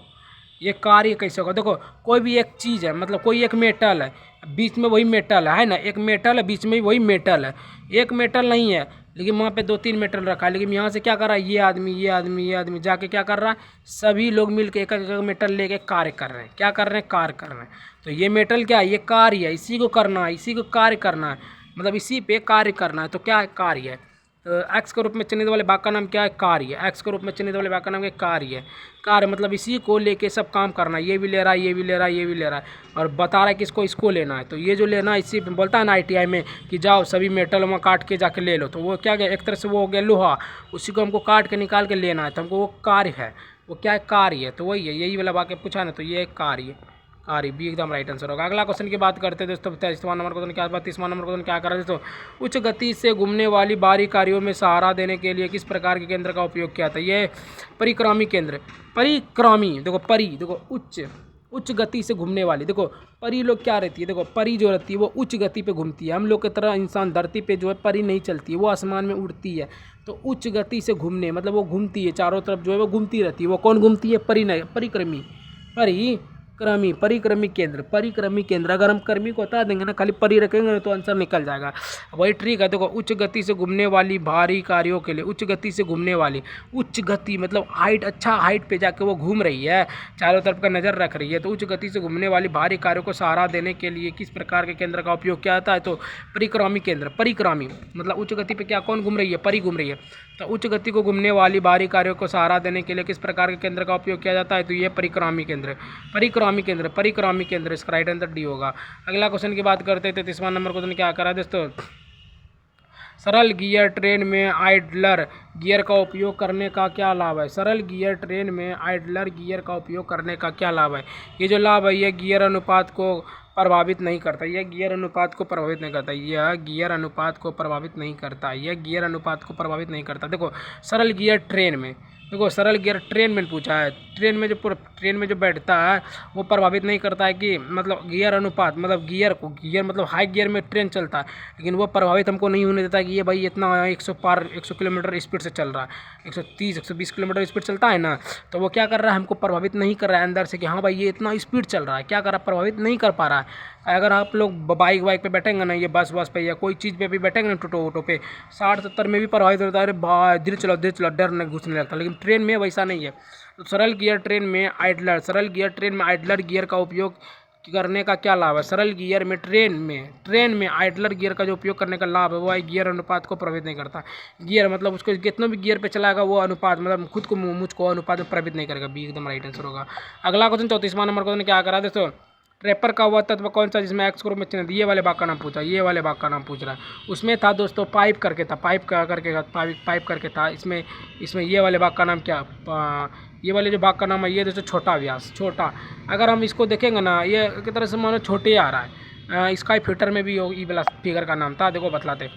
ये कार्य कैसे होगा, देखो कोई भी एक चीज़ है, मतलब कोई एक मेटल है, बीच में वही मेटल है ना, एक मेटल है बीच में वही मेटल है, एक मेटल नहीं है लेकिन वहाँ पे 2-3 मेटल रखा है। लेकिन यहाँ से क्या कर रहा है, ये आदमी ये आदमी ये आदमी जाके क्या कर रहा है, सभी लोग मिल के एक एक मेटल लेके कार्य कर रहे हैं। क्या कर रहे हैं, कार्य कर रहे हैं। तो ये मेटल क्या है, ये कार्य है, इसी को करना है, इसी को कार्य करना है, मतलब इसी पे कार्य करना है। तो क्या है, कार्य है। तो एक्स के रूप में चिन्हित वाले भाग का नाम क्या है, कार्य। एक्स के रूप में चिन्हित वाले भाग का नाम क्या है, कार्य है। कार्य मतलब इसी को लेके सब काम करना है, ये भी ले रहा है, ये भी ले रहा है, ये भी ले रहा है, और बता रहा है कि इसको लेना है। तो ये जो लेना है इसी पे बोलता है ना ITI में कि जाओ सभी मेटल वहाँ काट के जाके ले लो, तो वो क्या गया, एक तरह से वो हो गया लोहा, उसी को हमको काट के निकाल के लेना है, तो हमको वो कार्य है, वो क्या है, कार्य है। तो वही है, यही वाला वाक्य पूछा ना, तो ये कार्य, कार्य बी एकदम राइट आंसर होगा। अगला क्वेश्चन की बात करते हैं दोस्तों, 33वां नंबर क्वेश्चन क्या, 32वां नंबर क्वेश्चन क्या कर रहे हैं दोस्तों, उच्च गति से घूमने वाली बाहरी कार्यों में सहारा देने के लिए किस प्रकार के केंद्र का उपयोग किया था। ये परिक्रामी केंद्र, परिक्रामी, देखो परी, देखो उच्च गति से घूमने वाली, देखो परी लोग क्या रहती है, देखो परी जो रहती है वो उच्च गति पे घूमती है। हम लोग की तरह इंसान धरती पे जो है परी नहीं चलती है, वो आसमान में उड़ती है। तो उच्च गति से घूमने मतलब वो घूमती है चारों तरफ, जो है वो घूमती रहती है। वो कौन घूमती है, परी नहीं, परिक्रमी, परिक्रमी केंद्र, परिक्रमी केंद्र। अगर हम कर्मी को हटा देंगे ना, खाली परी रखेंगे ना, तो आंसर निकल जाएगा। वही ट्रिक है। देखो उच्च गति से घूमने वाली भारी कार्यों के लिए, उच्च गति से घूमने वाली, उच्च गति मतलब हाइट, अच्छा हाइट पे जाके वो घूम रही है, चारों तरफ का नज़र रख रही है। तो उच्च गति से घूमने वाली भारी कार्यों को सहारा देने के लिए किस प्रकार के केंद्र का उपयोग किया जाता है, तो परिक्रामी केंद्र। परिक्रामी मतलब उच्च गति पे क्या कौन घूम रही है, परी घूम रही है। तो उच्च गति को घूमने वाली भारी कार्यों को सहारा देने के लिए किस प्रकार के केंद्र का उपयोग किया जाता है, तो ये परिक्रामी केंद्र, परिक्रामी केंद्र, परिक्रामी केंद्र, इसका राइट आंसर डी होगा। अगला क्वेश्चन की बात करते थे, 33वां नंबर क्वेश्चन क्या करा दोस्तों, सरल गियर ट्रेन में आइडलर गियर का उपयोग करने का क्या लाभ है? सरल गियर ट्रेन में आइडलर गियर का उपयोग करने का क्या लाभ है? ये जो लाभ है ये गियर अनुपात को प्रभावित नहीं करता, यह गियर अनुपात को प्रभावित नहीं करता, यह गियर अनुपात को प्रभावित नहीं करता, यह गियर अनुपात को प्रभावित नहीं करता। देखो सरल गियर ट्रेन में, देखो सरल गियर ट्रेन में पूछा है, ट्रेन में जो बैठता है वो प्रभावित नहीं करता है कि मतलब गियर अनुपात मतलब गियर मतलब हाई गियर में ट्रेन चलता है, लेकिन वो प्रभावित हमको नहीं होने देता कि ये भाई इतना 100 किलोमीटर स्पीड से चल रहा है, 130 120 किलोमीटर स्पीड चलता है ना, तो वो क्या कर रहा है, हमको प्रभावित नहीं कर रहा है अंदर से कि हाँ भाई ये इतना स्पीड चल रहा है, क्या कर रहा है, प्रभावित नहीं कर पा रहा है। अगर आप लोग बाइक पे बैठेंगे ना, ये बस पे या कोई चीज़ पे भी बैठेंगे ना, टोटो पे 60-70 में भी प्रभावित होता है, अरे भाई धीरे चलो डर नहीं घुसने लगता, लेकिन ट्रेन में वैसा नहीं है। तो सरल गियर ट्रेन में आइडलर गियर का उपयोग करने का क्या लाभ है? सरल गियर में ट्रेन में आइडलर गियर का जो उपयोग करने का लाभ है वो है गियर अनुपात को प्रभावित नहीं करता। गियर मतलब उसको कितना भी गियर पे चलाएगा वो अनुपात मतलब खुद को मुझको अनुपात में प्रभावित नहीं करेगा। बी एकदम राइट आंसर होगा। अगला क्वेश्चन 34वां नंबर क्वेश्चन क्या करा दोस्तों, ट्रैपर का वह तत्व कौन सा जिसमें एक्स ग्रुप में चिन्ह, ये वाले भाग का नाम पूछा, ये वाले भाग का नाम पूछ रहा है। उसमें था दोस्तों पाइप करके था, पाइप करके था। इसमें ये वाले भाग का नाम क्या, ये वाले जो भाग का नाम है ये दोस्तों छोटा व्यास, छोटा। अगर हम इसको देखेंगे ना ये एक तरह से मानो छोटे आ रहा है, स्काई फिल्टर में भी ये वाला फिगर का नाम था। देखो बतलाते,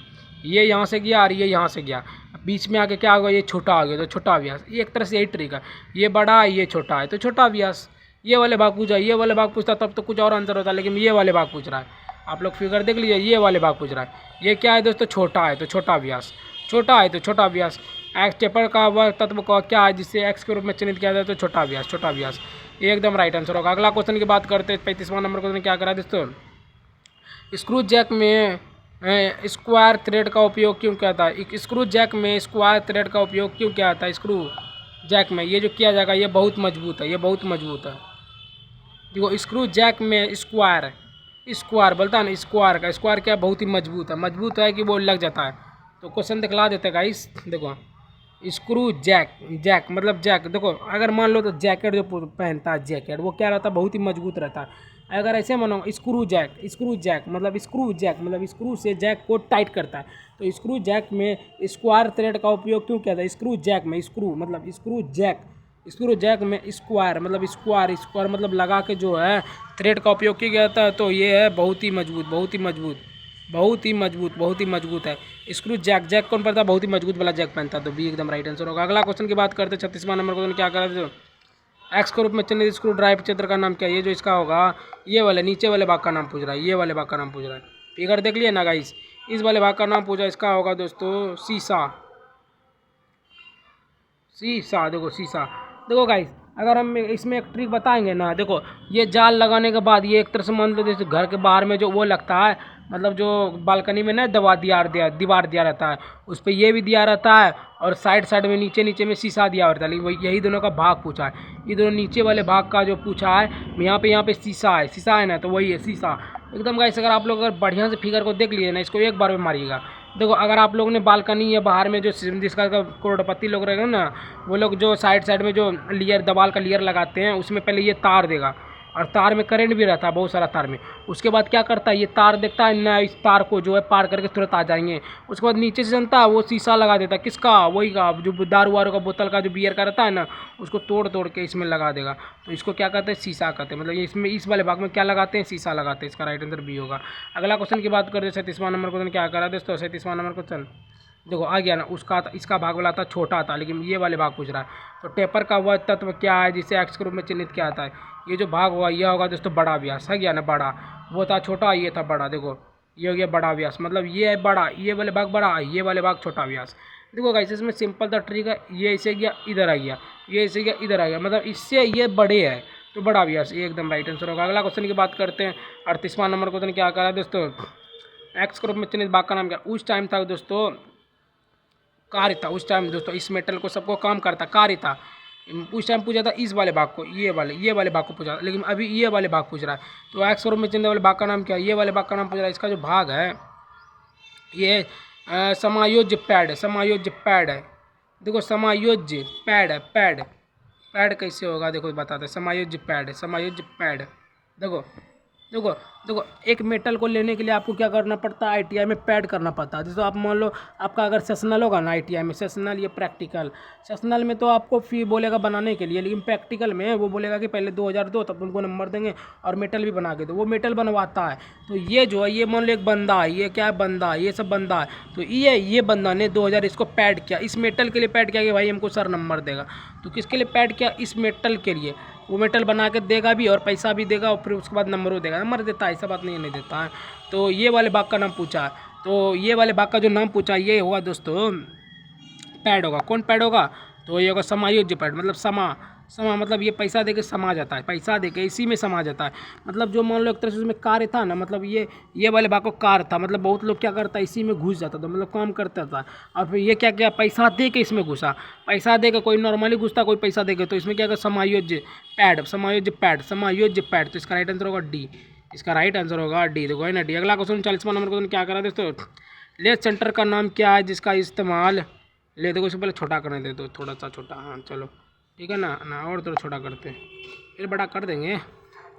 ये यहाँ से गया और ये यहाँ से गया, बीच में आके क्या होगा, ये छोटा आ गया तो छोटा व्यास। ये एक तरह से यही ट्रिक है, ये बड़ा है ये छोटा है तो छोटा व्यास। ये वाले भाग पूछा, ये वाले भाग पूछता तब तो कुछ और आंसर होता, लेकिन ये वाले भाग पूछ रहा है। आप लोग फिगर देख लीजिए, ये वाले भाग पूछ रहा है। ये क्या है दोस्तों, छोटा है तो छोटा व्यास, छोटा है तो छोटा व्यास। एक्स टेपर का वह तत्व का क्या है जिससे एक्स के रूप में चिन्हित किया जाए तो छोटा व्यास, छोटा व्यास। ये एकदम राइट आंसर होगा। अगला क्वेश्चन की बात करते हैं, 35वां नंबर क्वेश्चन क्या करा दोस्तों, स्क्रू जैक में स्क्वायर थ्रेड का उपयोग क्यों किया था? स्क्रू जैक में स्क्वायर थ्रेड का उपयोग क्यों किया था? स्क्रू जैक में ये जो किया जाएगा ये बहुत मजबूत है, ये बहुत मजबूत है। देखो स्क्रू जैक में स्क्वायर बोलता है ना, स्क्वायर क्या बहुत ही मजबूत है, मजबूत है कि वो लग जाता है। तो क्वेश्चन दिखला देते गाइस, देखो स्क्रू जैक मतलब जैक। देखो अगर मान लो तो जैकेट जो पहनता है जैकेट वो क्या रहता है, बहुत ही मजबूत रहता है। अगर ऐसे मानो स्क्रू जैक मतलब स्क्रू से जैक को टाइट करता है। तो स्क्रू जैक में स्क्वायर थ्रेड का उपयोग क्यों किया था? स्क्रू जैक में स्क्रू जैक में स्क्वायर मतलब लगा के जो है थ्रेड का उपयोग किया गया था। तो ये है बहुत ही मजबूत है स्क्रू जैक कौन पहनता है? बहुत ही मजबूत वाला जैक पहनता है। तो बी एकदम राइट आंसर होगा। अगला क्वेश्चन की बात करते हैं, 36वां नंबर क्वेश्चन क्या कर रहे थे, एक्स के रूप में चिन्हित स्क्रू ड्राइव क्षेत्र का नाम क्या है? ये जो इसका होगा ये वाले नीचे वाले भाग का नाम पूछ रहा है, ये वाले भाग का नाम पूछ रहा है। फिगर देख लिया ना गाइस, इस वाले भाग का नाम पूछा, इसका होगा दोस्तों शीशा। देखो गाइस अगर हम इसमें एक ट्रिक बताएंगे ना, देखो ये जाल लगाने के बाद ये एक तरह से मान लो जैसे घर के बाहर में जो वो लगता है, मतलब जो बालकनी में ना दीवार दिया रहता है, उस पर ये भी दिया रहता है और साइड में नीचे में शीशा दिया रहता है। लेकिन वही यही दोनों का भाग पूछा है, ये दोनों नीचे वाले भाग का जो पूछा है, यहाँ पे शीशा है ना, तो वही है शीशा एकदम गाइस। अगर आप लोग अगर बढ़िया से फिगर को देख लिए ना, इसको एक बार में मारिएगा। देखो अगर आप लोगों ने बालकनी या बाहर में जो जिसका करोड़पति लोग रहेंगे ना, वो लोग जो साइड में जो लेयर दीवार का लेयर लगाते हैं उसमें पहले ये तार देगा, और तार में करंट भी रहता है बहुत सारा तार में। उसके बाद क्या करता है, ये तार देखता है ना, इस तार को जो है पार करके तुरंत आ जाएंगे। उसके बाद नीचे से जनता है वो शीशा लगा देता है, किसका, वही का जो दारू वारू का बोतल का जो बियर का रहता है ना, उसको तोड़ के इसमें लगा देगा। तो इसको क्या कहते हैं, शीशा कहते हैं। मतलब ये इसमें इस वाले भाग में क्या लगाते हैं, शीशा लगाते हैं। इसका राइट आंसर बी होगा। अगला क्वेश्चन की बात करें, 37वां नंबर क्वेश्चन क्या करा दोस्तों, 37वां नंबर क्वेश्चन देखो आ गया ना, इसका भाग वाला था छोटा था, लेकिन ये वाले भाग पूछ रहा है। तो टेपर का वह तत्व क्या है जिसे एक्स के रूप में चिन्हित किया जाता है? ये जो भाग हुआ यह होगा दोस्तों बड़ा व्यास, है गया ना, बड़ा वो था छोटा, ये था बड़ा। देखो ये हो गया बड़ा व्यास, मतलब ये है बड़ा, ये वाले भाग बड़ा, ये वाले भाग छोटा व्यास। देखो गाइस इसमें सिंपल सा ट्रिक है, ये ऐसे गया इधर आ गया, ये ऐसे गया इधर आ गया, मतलब इससे ये बड़े है तो बड़ा व्यास, ये एकदम राइट आंसर होगा। अगला क्वेश्चन की बात करते हैं, 38वां नंबर क्वेश्चन क्या करा दोस्तों, एक्स के रूप में चिन्हित भाग का नाम क्या? उस टाइम था दोस्तों कार्य था, उस टाइम दोस्तों इस मेटल को सबको काम करता कार्य था। उस टाइम पूछा था इस वाले भाग को, ये वाले भाग को पूछा, लेकिन अभी ये वाले भाग पूछ रहा है। तो एक्स और में चिन्ह वाले भाग का नाम क्या है? ये वाले भाग का नाम पूछ रहा है। इसका जो भाग है ये समायोज्य पैड है। देखो समायोज्य पैड है, पैड कैसे होगा देखो बताते हैं। समायोज्य पैड देखो देखो देखो एक मेटल को लेने के लिए आपको क्या करना पड़ता है, आईटीआई में पैड करना पड़ता है। जैसे आप मान लो आपका अगर सेशनल होगा ना आईटीआई में, सेशनल या प्रैक्टिकल, सेशनल में तो आपको फी बोलेगा बनाने के लिए, लेकिन प्रैक्टिकल में वो बोलेगा कि पहले 2000 दो तब उनको नंबर देंगे और मेटल भी बना के दो, वो मेटल बनवाता है। तो ये जो है, ये मान लो एक बंदा है, ये क्या है, बंदा है, ये सब बंदा है। तो ये बंदा ने 2000 इसको पैड किया, इस मेटल के लिए पैड किया कि भाई हमको सर नंबर देगा। तो किसके लिए पैड किया, इस मेटल के लिए। वो मेटल बना के देगा भी और पैसा भी देगा और फिर उसके बाद नंबर देगा, नंबर देता है, ऐसा बात नहीं देता है। तो ये वाले भाग का नाम पूछा, तो ये वाले भाग का जो नाम पूछा ये होगा दोस्तों पैड होगा। कौन पैड होगा, तो ये होगा समायोज्य पैड, मतलब समा मतलब ये पैसा देके समा जाता है, पैसा देके इसी में समा जाता है। मतलब जो मान लो एक तरह से उसमें कार्य था ना, मतलब ये वाले भाग को कार्य था, मतलब बहुत लोग क्या करता है इसी में घुस जाता था, मतलब काम करता था। और फिर ये क्या किया, पैसा दे के इसमें घुसा, पैसा दे के, कोई नॉर्मली घुसता कोई पैसा दे के, तो इसमें क्या कर समायोज्य पैड, समायोज्य पैड, समायोज्य पैड। तो इसका राइट आंसर होगा डी, इसका राइट आंसर होगा डी। देखो है ना डी। अगला क्वेश्चन 40वां नंबर क्वेश्चन क्या करा दोस्तों, लेथ सेंटर का नाम क्या है जिसका इस्तेमाल, ले देखो इससे पहले छोटा करने दे दो, थोड़ा सा छोटा, हाँ चलो ठीक है ना और थोड़ा छोटा करते हैं, फिर बड़ा कर देंगे।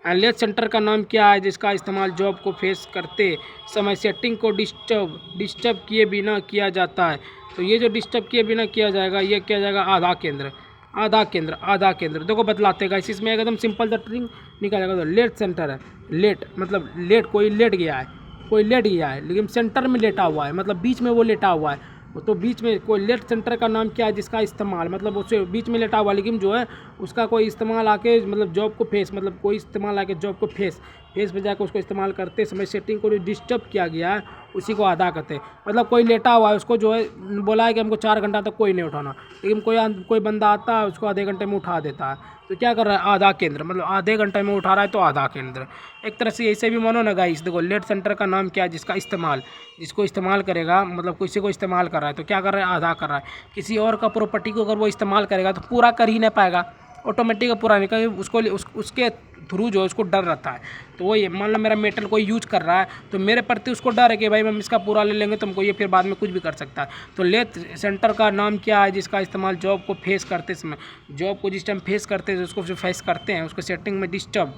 लेथ सेंटर का नाम क्या है जिसका इस्तेमाल जॉब को फेस करते समय सेटिंग को डिस्टर्ब किए बिना किया जाता है। तो ये जो डिस्टर्ब किए बिना किया जाएगा ये किया जाएगा आधा केंद्र, आधा केंद्र, आधा केंद्र। देखो बतलाते गाइस, इसमें एकदम सिंपल सा ट्रिक निकल जाएगा। तो लेट सेंटर है, लेट मतलब लेट, कोई लेट गया है, कोई लेट गया है लेकिन सेंटर में लेटा हुआ है, मतलब बीच में वो लेटा हुआ है। तो बीच में कोई लेफ्ट सेंटर का नाम क्या है जिसका इस्तेमाल, मतलब उससे बीच में लेटा हुआ लेकिन जो है उसका कोई इस्तेमाल आके, मतलब जॉब को फेस, मतलब कोई इस्तेमाल आके जॉब को फेस पे जाकर उसको इस्तेमाल करते समय सेटिंग को जो डिस्टर्ब किया गया है उसी को आधा करते हैं। मतलब कोई लेटा हुआ है, उसको जो है बोला है कि हमको 4 घंटा तक कोई नहीं उठाना, लेकिन कोई बंदा आता है उसको आधे घंटे में उठा देता है। तो क्या कर रहा है, आधा केंद्र, मतलब आधे घंटे में उठा रहा है तो आधा केंद्र। एक तरह से ऐसे भी मानो ना गाइस। देखो लेट सेंटर का नाम क्या है जिसका इस्तेमाल, जिसको इस्तेमाल करेगा, मतलब किसी को इस्तेमाल कर रहा है तो क्या कर रहा है, आधा कर रहा है। किसी और का प्रॉपर्टी को अगर वो इस्तेमाल करेगा तो पूरा कर ही नहीं पाएगा, ऑटोमेटिक पूरा नहीं करेगा, उसके थ्रू जो है उसको डर रहता है। तो वो ये मान लो मेरा मेटल कोई यूज कर रहा है तो मेरे प्रति उसको डर है कि भाई हम इसका पूरा ले लेंगे तो हमको ये फिर बाद में कुछ भी कर सकता है। तो लेथ सेंटर का नाम क्या है जिसका इस्तेमाल जॉब को फेस करते समय, जॉब को जिस टाइम फेस करते हैं उसको जो फेस करते हैं उसको सेटिंग में डिस्टर्ब,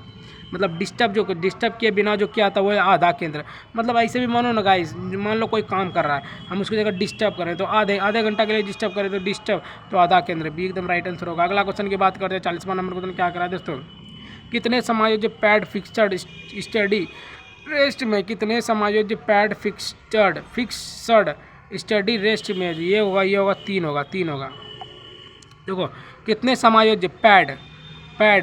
मतलब डिस्टर्ब किए बिना जो क्या था वो है आधा केंद्र। मतलब ऐसे भी मानो ना गाइस, मान लो कोई काम कर रहा है हम उसकी जगह डिस्टर्ब करें तो आधे घंटा के लिए डिस्टर्ब करें तो डिस्टर्ब, तो आधा केंद्र भी एकदम राइट आंसर होगा। अगला क्वेश्चन की बात करते हैं 40वां नंबर क्वेश्चन क्या करा है दोस्तों, कितने समायोज्य पैड फिक्स्ड स्टडी रेस्ट में, कितने समायोज्य पैड फिक्स्ड स्टडी रेस्ट में, ये होगा 3 होगा, 3 होगा। देखो कितने समायोज्य पैड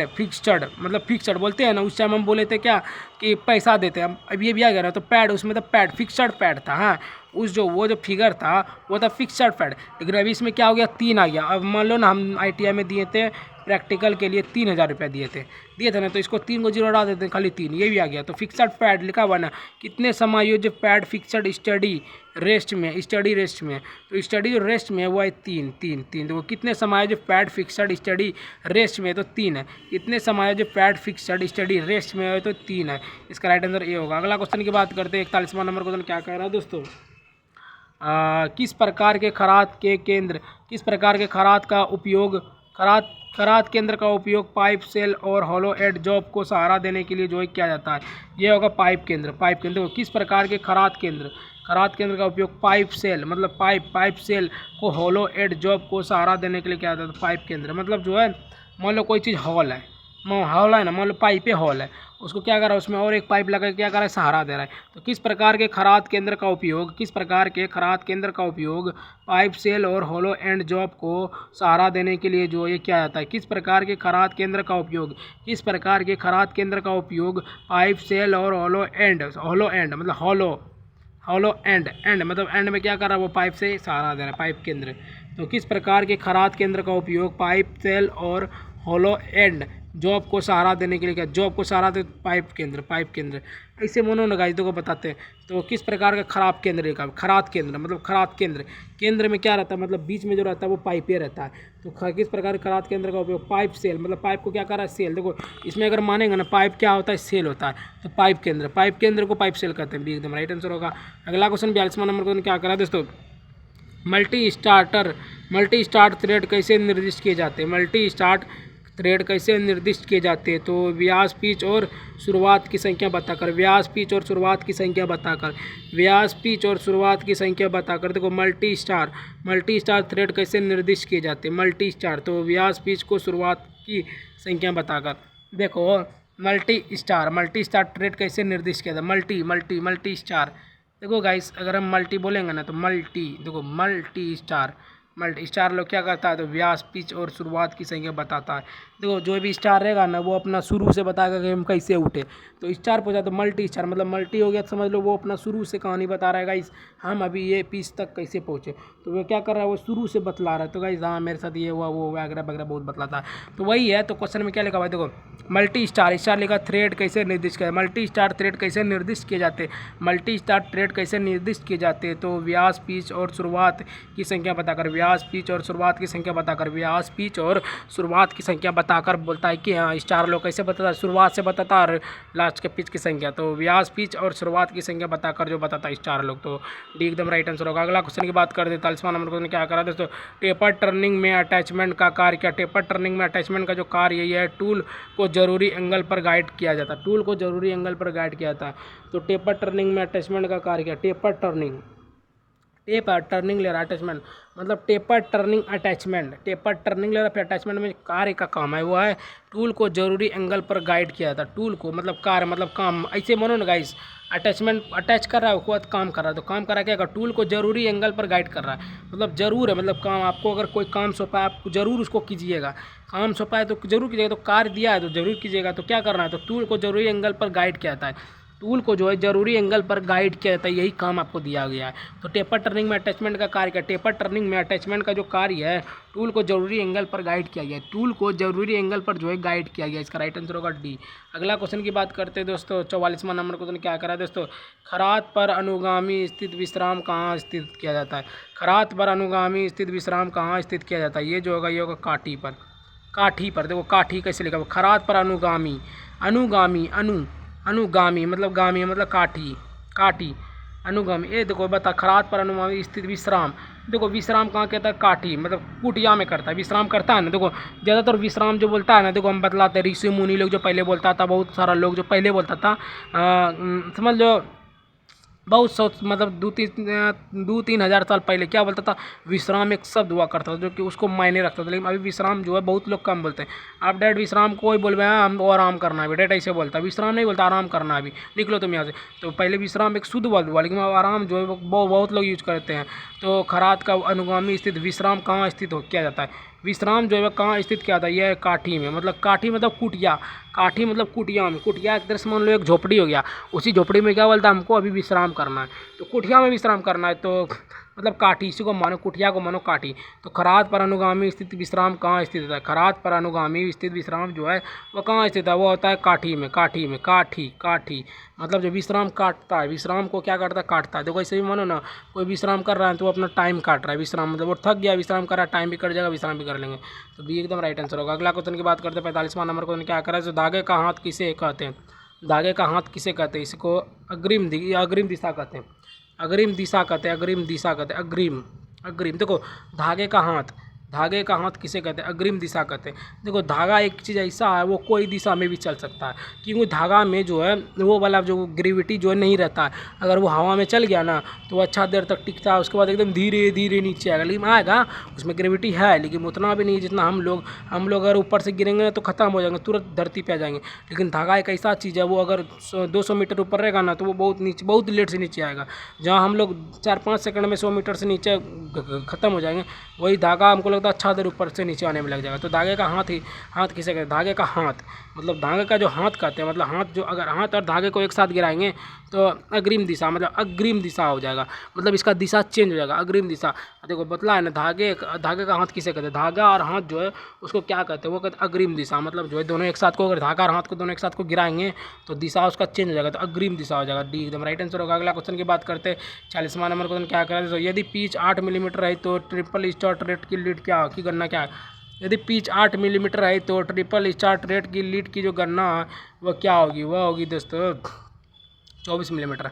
फिक्स्ड, मतलब फिक्स्ड बोलते हैं ना, उस टाइम हम बोले थे क्या कि पैसा देते हैं, अब ये भी आ गया ना, तो पैड उसमें तो पैड फिक्स्ड पैड था, हाँ उस जो वो जो फिगर था वो था फिक्स्ड पैड, लेकिन अभी इसमें क्या हो गया 3 आ गया। अब मान लो ना हम आईटीआई में दिए थे प्रैक्टिकल के लिए 3000 रुपये दिए थे ना, तो इसको 3 को 0 हटा देते हैं, खाली 3, ये भी आ गया। तो फिक्स्ड पैड लिखा हुआ ना, कितने समायोज्य पैड फिक्स्ड स्टडी रेस्ट में, तो स्टडी रेस्ट में वो है 3। तो वो कितने समायोज्य पैड फिक्स्ड स्टडी रेस्ट में, तो 3 है। कितने समायोज्य पैड फिक्स्ड स्टडी रेस्ट में है, तो 3 है। इसका राइट आंसर ये होगा। अगला क्वेश्चन की बात करते हैं 41वां नंबर क्वेश्चन क्या कह रहा है दोस्तों, किस प्रकार के खराद केंद्र का उपयोग पाइप सेल और हॉलो एड जॉब को सहारा देने के लिए जो है किया जाता है, ये होगा पाइप केंद्र। किस प्रकार के खराद केंद्र का उपयोग पाइप सेल, मतलब पाइप सेल को हॉलो एड जॉब को सहारा देने के लिए किया जाता है। पाइप केंद्र मतलब जो है मान लो कोई चीज़ हॉल है ना, मान लो पाइप पे हॉल है, उसको क्या कर रहा है उसमें और एक पाइप लगा के क्या कर रहा है, सहारा दे रहा है। तो किस प्रकार के खराद केंद्र का उपयोग पाइप सेल और हॉलो एंड जॉब को सहारा देने के लिए जो ये किया जाता है। किस प्रकार के खराद केंद्र का उपयोग पाइप सेल और हॉलो एंड मतलब एंड में क्या कर रहा है, वो पाइप से सहारा दे रहा है, पाइप केंद्र। तो किस प्रकार के खराद केंद्र का उपयोग पाइप सेल और हॉलो एंड जॉब को सहारा देने के लिए क्या, जॉब को सहारा दे पाइप केंद्र ऐसे मोनो गाइस को बताते हैं। तो किस प्रकार का खराद केंद्र में क्या रहता है, मतलब बीच में जो रहता है वो पाइप पे रहता है। तो किस प्रकार के खराद केंद्र का उपयोग पाइप सेल, मतलब पाइप को क्या कर रहा है, सेल। देखो इसमें अगर मानेंगे ना पाइप क्या होता है, सेल होता है, तो पाइप केंद्र को पाइप सेल कहते हैं, भी एकदम राइट आंसर होगा। अगला क्वेश्चन 42वां नंबर क्वेश्चन क्या करा दोस्तों, मल्टी स्टार्ट थ्रेड कैसे निर्दिष्ट किए जाते हैं। मल्टी स्टार्ट थ्रेड कैसे निर्दिष्ट किए जाते हैं, तो व्यास, पिच और शुरुआत की संख्या बताकर, व्यास, पिच और शुरुआत की संख्या बताकर, व्यास, पिच और शुरुआत की संख्या बताकर। देखो मल्टी स्टार थ्रेड कैसे निर्दिष्ट किए जाते हैं, मल्टी स्टार, तो व्यास, पिच को शुरुआत की संख्या बताकर। देखो मल्टी स्टार थ्रेड कैसे निर्दिष्ट किया था, मल्टी स्टार। देखो गाइस, अगर हम मल्टी बोलेंगे ना तो देखो मल्टी स्टार लोग क्या करता है, तो व्यास, पिच और शुरुआत की संख्या बताता है। देखो जो भी स्टार रहेगा ना वो अपना शुरू से बताएगा कि हम कैसे उठे, तो स्टार पर जाए तो मल्टी स्टार, मतलब मल्टी हो गया तो समझ लो वो अपना शुरू से कहानी बता रहा है गाइस, हम अभी ये पिच तक कैसे पहुँचे, तो वो क्या कर रहा है, वो शुरू से बतला रहा है। तो गाइस हाँ मेरे साथ ये हुआ वो वगैरह वगैरह बहुत बतलाता है, तो वही है। तो क्वेश्चन में क्या लिखा हुआ है, देखो मल्टी स्टार लिखा थ्रेड कैसे निर्दिष्ट किया, मल्टी स्टार थ्रेड कैसे निर्दिष्ट किए जाते हैं, मल्टी स्टार थ्रेड कैसे निर्दिष्ट किए जाते हैं, तो व्यास, पिच और शुरुआत की संख्या बताकर, व्यास, पिच और शुरुआत की संख्या बताकर, व्यास, पिच और शुरुआत की संख्या बताकर बोलता है कि हाँ स्टार लोग कैसे बताता है, शुरुआत से बताता है और लास्ट के पिच की संख्या, तो व्यास, पिच और शुरुआत की संख्या बताकर जो बताता है स्टार लोग, तो डी एकदम राइट आंसर होगा। अगला क्वेश्चन की बात कर देते हैं, 40वां नंबर क्वेश्चन क्या करा दोस्तों, टेपर टर्निंग में अटैचमेंट का कार्य क्या, टेपर टर्निंग में अटैचमेंट का जो कार्य यही है, टूल को जरूरी एंगल पर गाइड किया जाता है, टूल को जरूरी एंगल पर गाइड किया जाता है। तो टेपर टर्निंग में अटैचमेंट का कार्य क्या, टेपर टर्निंग ले रहा अटैचमेंट, मतलब टेपर टर्निंग ले रहा फिर अटैचमेंट में कार्य का काम है वो है टूल को जरूरी एंगल पर गाइड किया जाता है। टूल को मतलब कार्य मतलब काम, ऐसे मानो ना गाइस, अटैचमेंट अटैच कर रहा है उसके बाद काम कर रहा है, तो काम कर रहा है क्या, टूल को जरूरी एंगल पर गाइड कर रहा है, मतलब जरूर है, मतलब काम आपको अगर कोई काम सौंपा है आप जरूर उसको कीजिएगा, काम सौंपा है तो जरूर कीजिएगा, तो कार्य दिया है तो जरूर कीजिएगा, तो क्या करना है, तो टूल को जरूरी एंगल पर गाइड किया जाता है, टूल को जो है जरूरी एंगल पर गाइड किया जाता है, यही काम आपको दिया गया है। तो टेपर टर्निंग में अटैचमेंट का कार्य क्या, टेपर टर्निंग में अटैचमेंट का जो कार्य है टूल को जरूरी एंगल पर गाइड किया गया है, टूल को जरूरी एंगल पर जो है गाइड किया गया है, इसका राइट आंसर होगा डी। अगला क्वेश्चन की बात करते हैं दोस्तों, 44वां नंबर क्वेश्चन क्या करा है दोस्तों, खरात पर अनुगामी स्थित विश्राम कहाँ स्थित किया जाता है, खरात पर अनुगामी स्थित विश्राम कहाँ स्थित किया जाता है, ये जो होगा ये होगा काठी पर। देखो काठी कैसे लिखा हुआ, खरात पर अनुगामी मतलब गामी मतलब काठी अनुगामी, ये देखो बता, खरात पर अनुगामी स्थित विश्राम, देखो विश्राम कहाँ कहता है, काठी मतलब कुटिया में करता है, विश्राम करता है ना। देखो ज़्यादातर विश्राम जो बोलता है ना, देखो हम बतलाते हैं, ऋषि मुनि लोग जो पहले बोलता था, बहुत सारा लोग जो पहले बोलता था, समझ लो बहुत सौ मतलब 2-3 हज़ार साल पहले क्या बोलता था, विश्राम एक शब्द हुआ करता था जो कि उसको मायने रखता था, लेकिन अभी विश्राम जो है बहुत लोग कम बोलते हैं। आप डायरेक्ट विश्राम कोई बोल रहे हैं हम आराम करना है, डायरेक्ट ऐसे बोलता है, विश्राम नहीं बोलता, आराम करना है, अभी लिख लो तुम यहाँ से। तो पहले विश्राम एक शुद्ध वर्ड हुआ, लेकिन आराम जो है वो बहुत लोग यूज करते हैं। तो खरात का अनुगामी स्थित विश्राम कहाँ स्थित हो किया जाता है, विश्राम जो है कहाँ स्थित किया था, यह है काठी में, मतलब काठी मतलब कुटिया, काठी मतलब कुटिया में, कुटिया एक तरह से मान लो एक झोपड़ी हो गया, उसी झोपड़ी में क्या बोलता है, हमको अभी विश्राम करना है, तो कुटिया में विश्राम करना है, तो मतलब काठी, इसी को मानो कुटिया को मानो काठी। तो खरात पर अनुगामी स्थित विश्राम कहाँ स्थित होता है, खरात पर अनुगामी स्थित विश्राम जो है वो कहाँ स्थित है, वो होता है काठी मतलब जो विश्राम काटता है, विश्राम को क्या करता है, काटता है। देखो ऐसे भी मानो ना, कोई विश्राम कर रहा है तो वो अपना टाइम काट रहा है, विश्राम मतलब वो थक गया, विश्राम कर रहा है, टाइम भी कट जाएगा, विश्राम भी कर लेंगे, तो बी एकदम राइट आंसर होगा। अगला क्वेश्चन की बात करते हैं, 45वां नंबर क्वेश्चन क्या करा है, तो धागे का हाथ किसे कहते हैं, धागे का हाथ किसे कहते हैं, इसको अग्रिम दिशा कहते हैं, अग्रिम दिशा कहते हैं, अग्रिम। देखो धागे का हाथ किसे कहते हैं, अग्रिम दिशा कहते हैं। देखो धागा एक चीज़ ऐसा है वो कोई दिशा में भी चल सकता है, क्योंकि धागा में जो है वो वाला जो ग्रेविटी जो है नहीं रहता है, अगर वो हवा में चल गया ना तो अच्छा देर तक टिकता है, उसके बाद एकदम धीरे धीरे नीचे आएगा, लेकिन आएगा उसमें ग्रेविटी है, लेकिन उतना भी नहीं जितना हम लोग अगर ऊपर से गिरेंगे तो ख़त्म हो जाएंगे, तुरंत धरती पे आ जाएंगे। लेकिन धागा एक ऐसा चीज़ है वो अगर 200 मीटर ऊपर रहेगा ना तो वो बहुत लेट से नीचे आएगा, जहाँ हम लोग 4-5 सेकंड में 100 मीटर से नीचे ख़त्म हो जाएंगे, वही धागा हमको लगता है अच्छा देर ऊपर से नीचे आने में लग जाएगा। तो धागे का हाथ किसे कहते हैं, धागे का हाथ मतलब धागे का जो हाथ कहते हैं, मतलब हाथ जो अगर हाथ और धागे को एक साथ गिराएंगे तो अग्रिम दिशा मतलब अग्रिम दिशा हो जाएगा, मतलब इसका दिशा चेंज हो जाएगा, अग्रिम दिशा। देखो बतला है ना, धागे का हाथ किसे कहते हैं, धागा और हाथ जो है उसको क्या कहते हैं, वो कहते हैं अग्रिम दिशा, मतलब जो है दोनों एक साथ को अगर धागा और हाथ को दोनों एक साथ को गिराएंगे तो दिशा उसका चेंज हो जाएगा, तो अग्रिम दिशा हो जाएगा, डी एकदम राइट आंसर होगा। अगला क्वेश्चन की बात करते हैं, 40वां नंबर क्वेश्चन क्या करें, तो यदि पिच 8 मिलीमीटर है तो ट्रिपल स्टार्ट रेट की लीड क्या की गणना क्या है, यदि पिच 8 मिलीमीटर है तो ट्रिपल स्टार्ट रेट की लीड की जो गणना है वह क्या होगी, वह होगी दोस्तों 24 मिलीमीटर।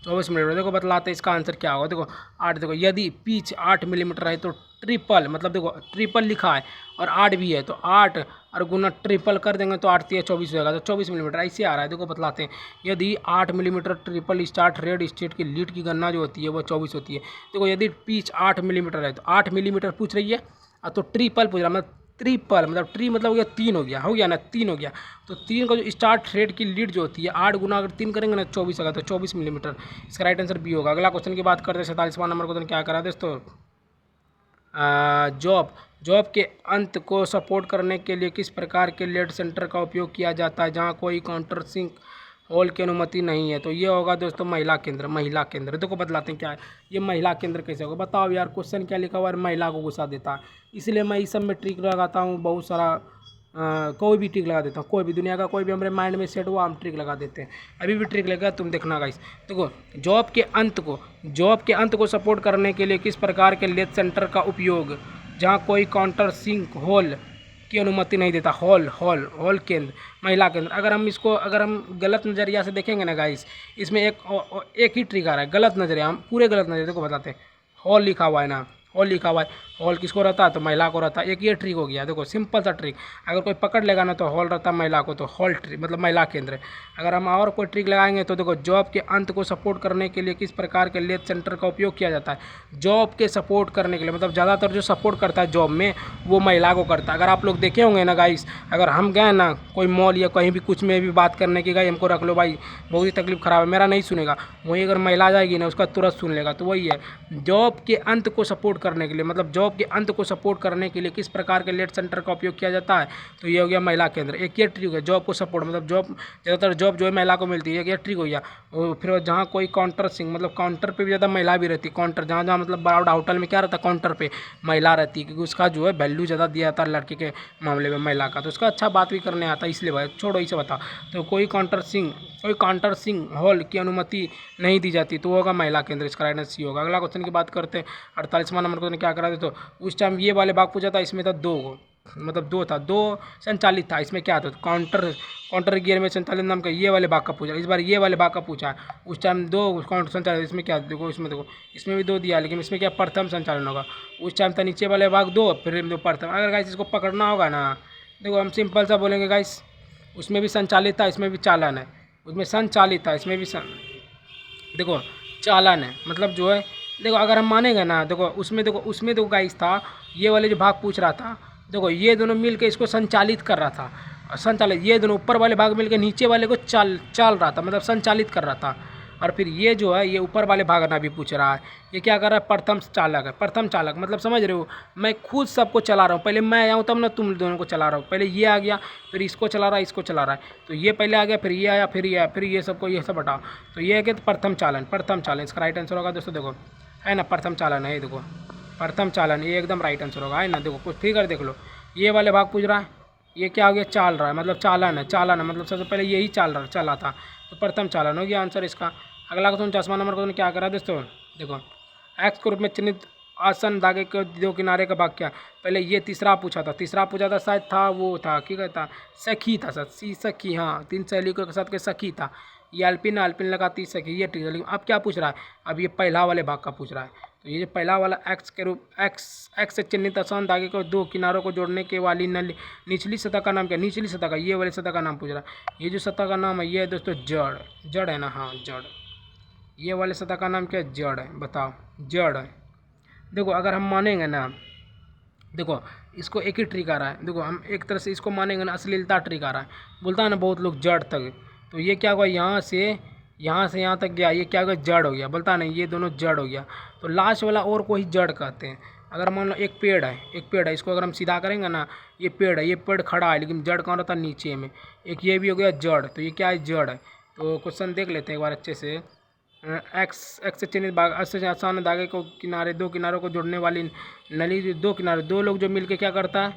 24 मिलीमीटर। देखो बतलाते हैं इसका आंसर क्या होगा। देखो 8, देखो यदि पिच 8 मिलीमीटर है तो ट्रिपल, मतलब देखो ट्रिपल लिखा है और 8 भी है तो 8 और गुना ट्रिपल कर देंगे तो 8 × 24 होगा, तो 24 मिलीमीटर ऐसे आ रहा है। देखो बतलाते हैं, यदि 8 millimetre triple start red state की लीड की गणना जो होती है वो 24 होती है। देखो यदि पिच 8 मिलीमीटर है तो 8 मिलीमीटर पूछ रही है, तो ट्रिपल पूछ रहा है, मतलब ट्रिपल मतलब ट्री मतलब हो गया 3, हो गया ना 3 हो गया। तो 3 का जो स्टार्ट रेट की लीड जो होती है 8 गुना अगर 3 करेंगे ना 24 होगा, तो 24 मिलीमीटर इसका राइट आंसर बी होगा। अगला क्वेश्चन की बात करते हैं 47वां नंबर क्वेश्चन क्या करा दोस्तों। जॉब जॉब के अंत को सपोर्ट करने के लिए किस प्रकार के लेड सेंटर का उपयोग किया जाता है जहां कोई काउंटर सिंक हॉल की अनुमति नहीं है। तो ये होगा दोस्तों महिला केंद्र। महिला केंद्र देखो बतलाते हैं क्या है ये महिला केंद्र कैसे होगा। बताओ यार, क्वेश्चन क्या लिखा हुआ है, महिला को गुस्सा देता है, इसलिए मैं इस सब में ट्रिक लगाता हूँ बहुत सारा। कोई भी ट्रिक लगा देता हूँ, कोई भी दुनिया का कोई भी हमारे माइंड में सेट हुआ हम ट्रिक लगा देते हैं। अभी भी ट्रिक लगेगा, तुम देखना गाइस। देखो जॉब के अंत को सपोर्ट करने के लिए किस प्रकार के लेथ सेंटर का उपयोग जहाँ कोई काउंटर सिंक हॉल की अनुमति नहीं देता। हॉल केंद्र, महिला केंद्र। अगर हम गलत नज़रिया से देखेंगे ना गाइस, इसमें एक ही ट्रिक आ रहा है, गलत नज़रिया, हम पूरे गलत नज़रिया देखो बताते हैं। हॉल लिखा हुआ है ना, हॉल लिखा हुआ है, हॉल किसको रहता है तो महिला को रहता है। एक ये ट्रिक हो गया, देखो सिंपल सा ट्रिक। अगर कोई पकड़ लेगा ना तो हॉल रहता है महिला को, तो हॉल ट्रिक मतलब महिला केंद्र। अगर हम और कोई ट्रिक लगाएंगे तो देखो जॉब के अंत को सपोर्ट करने के लिए किस प्रकार के लेथ सेंटर का उपयोग किया जाता है। जॉब के सपोर्ट करने के लिए मतलब ज़्यादातर जो सपोर्ट करता है जॉब में वो महिला को करता है। अगर आप लोग देखे होंगे ना गाइस, अगर हम गए ना कोई मॉल या कहीं भी कुछ में भी बात करने की, गाई हमको रख लो भाई, बहुत ही तकलीफ ख़राब है, मेरा नहीं सुनेगा, वहीं अगर महिला आ जाएगी ना उसका तुरंत सुन लेगा। तो वही है, जॉब के अंत को सपोर्ट करने के लिए मतलब जॉब के अंत को सपोर्ट करने के लिए किस प्रकार के लेट सेंटर का उपयोग किया जाता है। तो ये हो गया महिला केंद्र। एक ये ट्रिक है जॉब को सपोर्ट, मतलब जॉब ज़्यादातर जॉब जो है महिला को मिलती है, ये ट्रिक हो गया। और फिर जहाँ कोई काउंटर सिंह मतलब काउंटर पे भी ज़्यादा महिला भी रहती है। काउंटर जहाँ जहाँ मतलब बड़ा बड़ा होटल में क्या रहता है, काउंटर पे महिला रहती है, क्योंकि उसका जो है वैल्यू ज़्यादा दिया जाता है लड़के के मामले में महिला का, तो उसका अच्छा बात भी करने आता है, इसलिए भाई छोड़ो इसे बता। तो कोई काउंटर सिंह हॉल की अनुमति नहीं दी जाती तो वो होगा महिला केंद्र, इसका राइट आंसर सी होगा। अगला क्वेश्चन की बात करते हैं 48वां नंबर क्वेश्चन क्या करा दे। तो उस टाइम ये वाले भाग पूछा था, इसमें था 2 मतलब 2 था, 2 संचालित था। इसमें क्या था काउंटर गियर में संचालित नाम का ये वाले भाग का पूछा, इस बार ये वाले भाग का पूछा है। उस टाइम 2 काउंटर संचालित, इसमें क्या देखो, इसमें भी 2 दिया, लेकिन इसमें क्या प्रथम संचालन होगा। उस टाइम था नीचे वाले भाग 2 फिर 2 प्रथम। अगर गाइस इसको पकड़ना होगा ना, देखो हम सिंपल सा बोलेंगे गाइस, उसमें भी संचालित था इसमें भी चालन है, उसमें संचालित था इसमें भी देखो चालन है, मतलब जो है देखो अगर हम मानेंगे ना, देखो उसमें देखो गाइस था ये वाले जो भाग पूछ रहा था, देखो ये दोनों मिल के इसको संचालित कर रहा था। संचालित ये दोनों ऊपर वाले भाग मिल के नीचे वाले को चल रहा था, मतलब संचालित कर रहा था। और फिर ये जो है ये ऊपर वाले भाग ना भी पूछ रहा है, ये क्या कर रहा है, प्रथम चालक है। प्रथम चालक मतलब समझ रहे हो, मैं खुद सबको चला रहा हूँ, पहले मैं आया हूँ तब ना तुम दोनों को चला रहा हूँ। पहले ये आ गया फिर इसको चला रहा है, इसको चला रहा है, तो ये पहले आ गया फिर ये आया फिर ये आया फिर ये सबको ये सब हटाओ, तो ये है कि प्रथम चालन इसका राइट आंसर होगा दोस्तों। देखो है ना प्रथम चालन है, ये देखो प्रथम चालन ये एकदम राइट आंसर होगा, है ना। देखो कुछ फिगर देख लो, ये वाले भाग पूछ रहा है, ये क्या हो गया चाल रहा है, मतलब चालन है मतलब सबसे पहले यही चला था, तो प्रथम चालन हो गया आंसर इसका। अगला क्वेश्चन 50वां नंबर क्वेश्चन क्या करा दोस्तों। देखो एक्स के रूप में चिन्हित आसन धागे के 2 किनारे का भाग क्या। पहले ये तीसरा पूछा था शायद था वो था क्या कहता सखी था सर, सखी, हाँ 3 सहेलियों के साथ के सखी था। ये अल्पिन लगाती सखी, ये ठीक है। लेकिन अब क्या पूछ रहा है, अब ये पहला वाले भाग का पूछ रहा है। तो ये जो पहला वाला एक्स से चिन्हित आसान धागे को 2 किनारों को जोड़ने के वाली निचली सतह का नाम क्या। निचली सतह का ये वाली सतह का नाम पूछ रहा है। ये जो सतह का नाम है ये है दोस्तों जड़ है ना, हाँ जड़। ये वाले सतह का नाम क्या है, जड़ है, बताओ जड़ है। देखो अगर हम मानेंगे ना, देखो इसको एक ही ट्रिक आ रहा है, देखो हम एक तरह से इसको मानेंगे ना, अश्लीलता ट्रिक आ रहा है, बोलता है ना बहुत लोग जड़ तक। तो ये क्या हुआ, यहाँ से यहाँ तक गया, ये क्या हो गया जड़ हो गया, बोलता नहीं ये दोनों जड़ हो गया। तो लास्ट वाला और को ही जड़ कहते हैं। अगर मान लो एक पेड़ है, इसको अगर हम सीधा करेंगे ना, ये पेड़ खड़ा है लेकिन जड़ कहाँ रहता है नीचे में। एक ये भी हो गया जड़, तो ये क्या है जड़ है। तो क्वेश्चन देख लेते हैं एक बार अच्छे से। एक्स से चिन्हित भाग से आसान धागे को किनारे 2 किनारों को जोड़ने वाली नली जो 2 किनारे 2 लोग जो मिलके क्या करता है,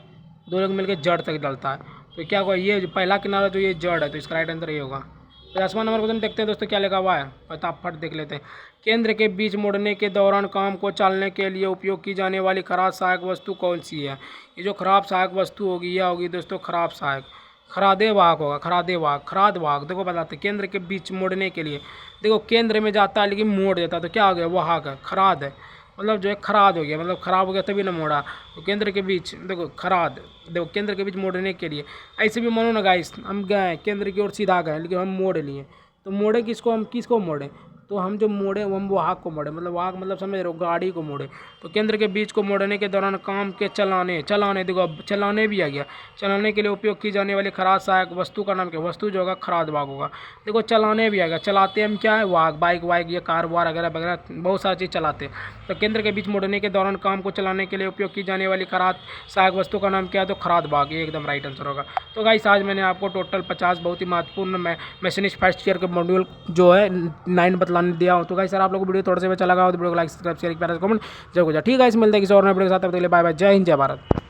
2 लोग मिलके जड़ तक डालता है। तो क्या होगा, ये जो पहला किनारा जो ये जड़ है, तो इसका राइट आंसर ये होगा। 50वां नंबर क्वेश्चन देखते हैं दोस्तों क्या लिखा हुआ है, फटाफट देख लेते हैं। केंद्र के बीच मोड़ने के दौरान काम को चालने के लिए उपयोग की जाने वाली खराब सहायक वस्तु कौन सी है। ये जो खराब सहायक वस्तु होगी यह होगी दोस्तों खराब सहायक। खरादे वाहक होगा, खरादे वाहक, खराद वाहक। देखो बताते केंद्र के बीच मोड़ने के लिए, देखो केंद्र में जाता है लेकिन मोड़ देता है, तो क्या हो गया, वाहक है। खराद है मतलब जो है खराद हो गया, मतलब खराब हो गया तभी ना मोड़ा। तो केंद्र के बीच देखो खराद, देखो केंद्र के बीच मोड़ने के लिए। ऐसे भी मानो ना गाइस, हम गए केंद्र की ओर सीधा गए लेकिन हम मोड़ लिए, तो मोड़े किसको, हम किसको मोड़े, तो हम जो मोड़े वो हम वाहक को मोड़े, मतलब वाहक मतलब समझ रहे हो, गाड़ी को मोड़े। तो केंद्र के बीच को मोड़ने के दौरान काम के चलाने देखो अब चलाने भी आ गया। चलाने के लिए उपयोग की जाने वाली खराद सहायक वस्तु का नाम क्या, वस्तु जो होगा खराद वाहक होगा। देखो चलाने भी आ गया, चलाते हम क्या है, वाहक, बाइक वाइक ये कार वार वगैरह वगैरह बहुत सारी चीज़ चलाते हैं। तो केंद्र के बीच मोड़ने के दौरान काम को चलाने के लिए उपयोग की जाने वाली खराद सहायक वस्तु का नाम क्या है, तो खराद वाहक, ये एकदम राइट आंसर होगा। तो गाइस आज मैंने आपको टोटल 50 बहुत ही महत्वपूर्ण मैशनिस्ट फर्स्ट ईयर के मॉड्यूल जो है 9 बतलाने दिया हूँ। तो गाइस सर आप लोगों को वीडियो थोड़ा सा अच्छा लगा हो तो वीडियो को लाइक सब्सक्राइब शेयर कमेंट जरूर हो जाए। ठीक है, मिलते हैं किसी और नए वीडियो के साथ, तब तक के लिए बाय बाय, जय हिंद जय भारत।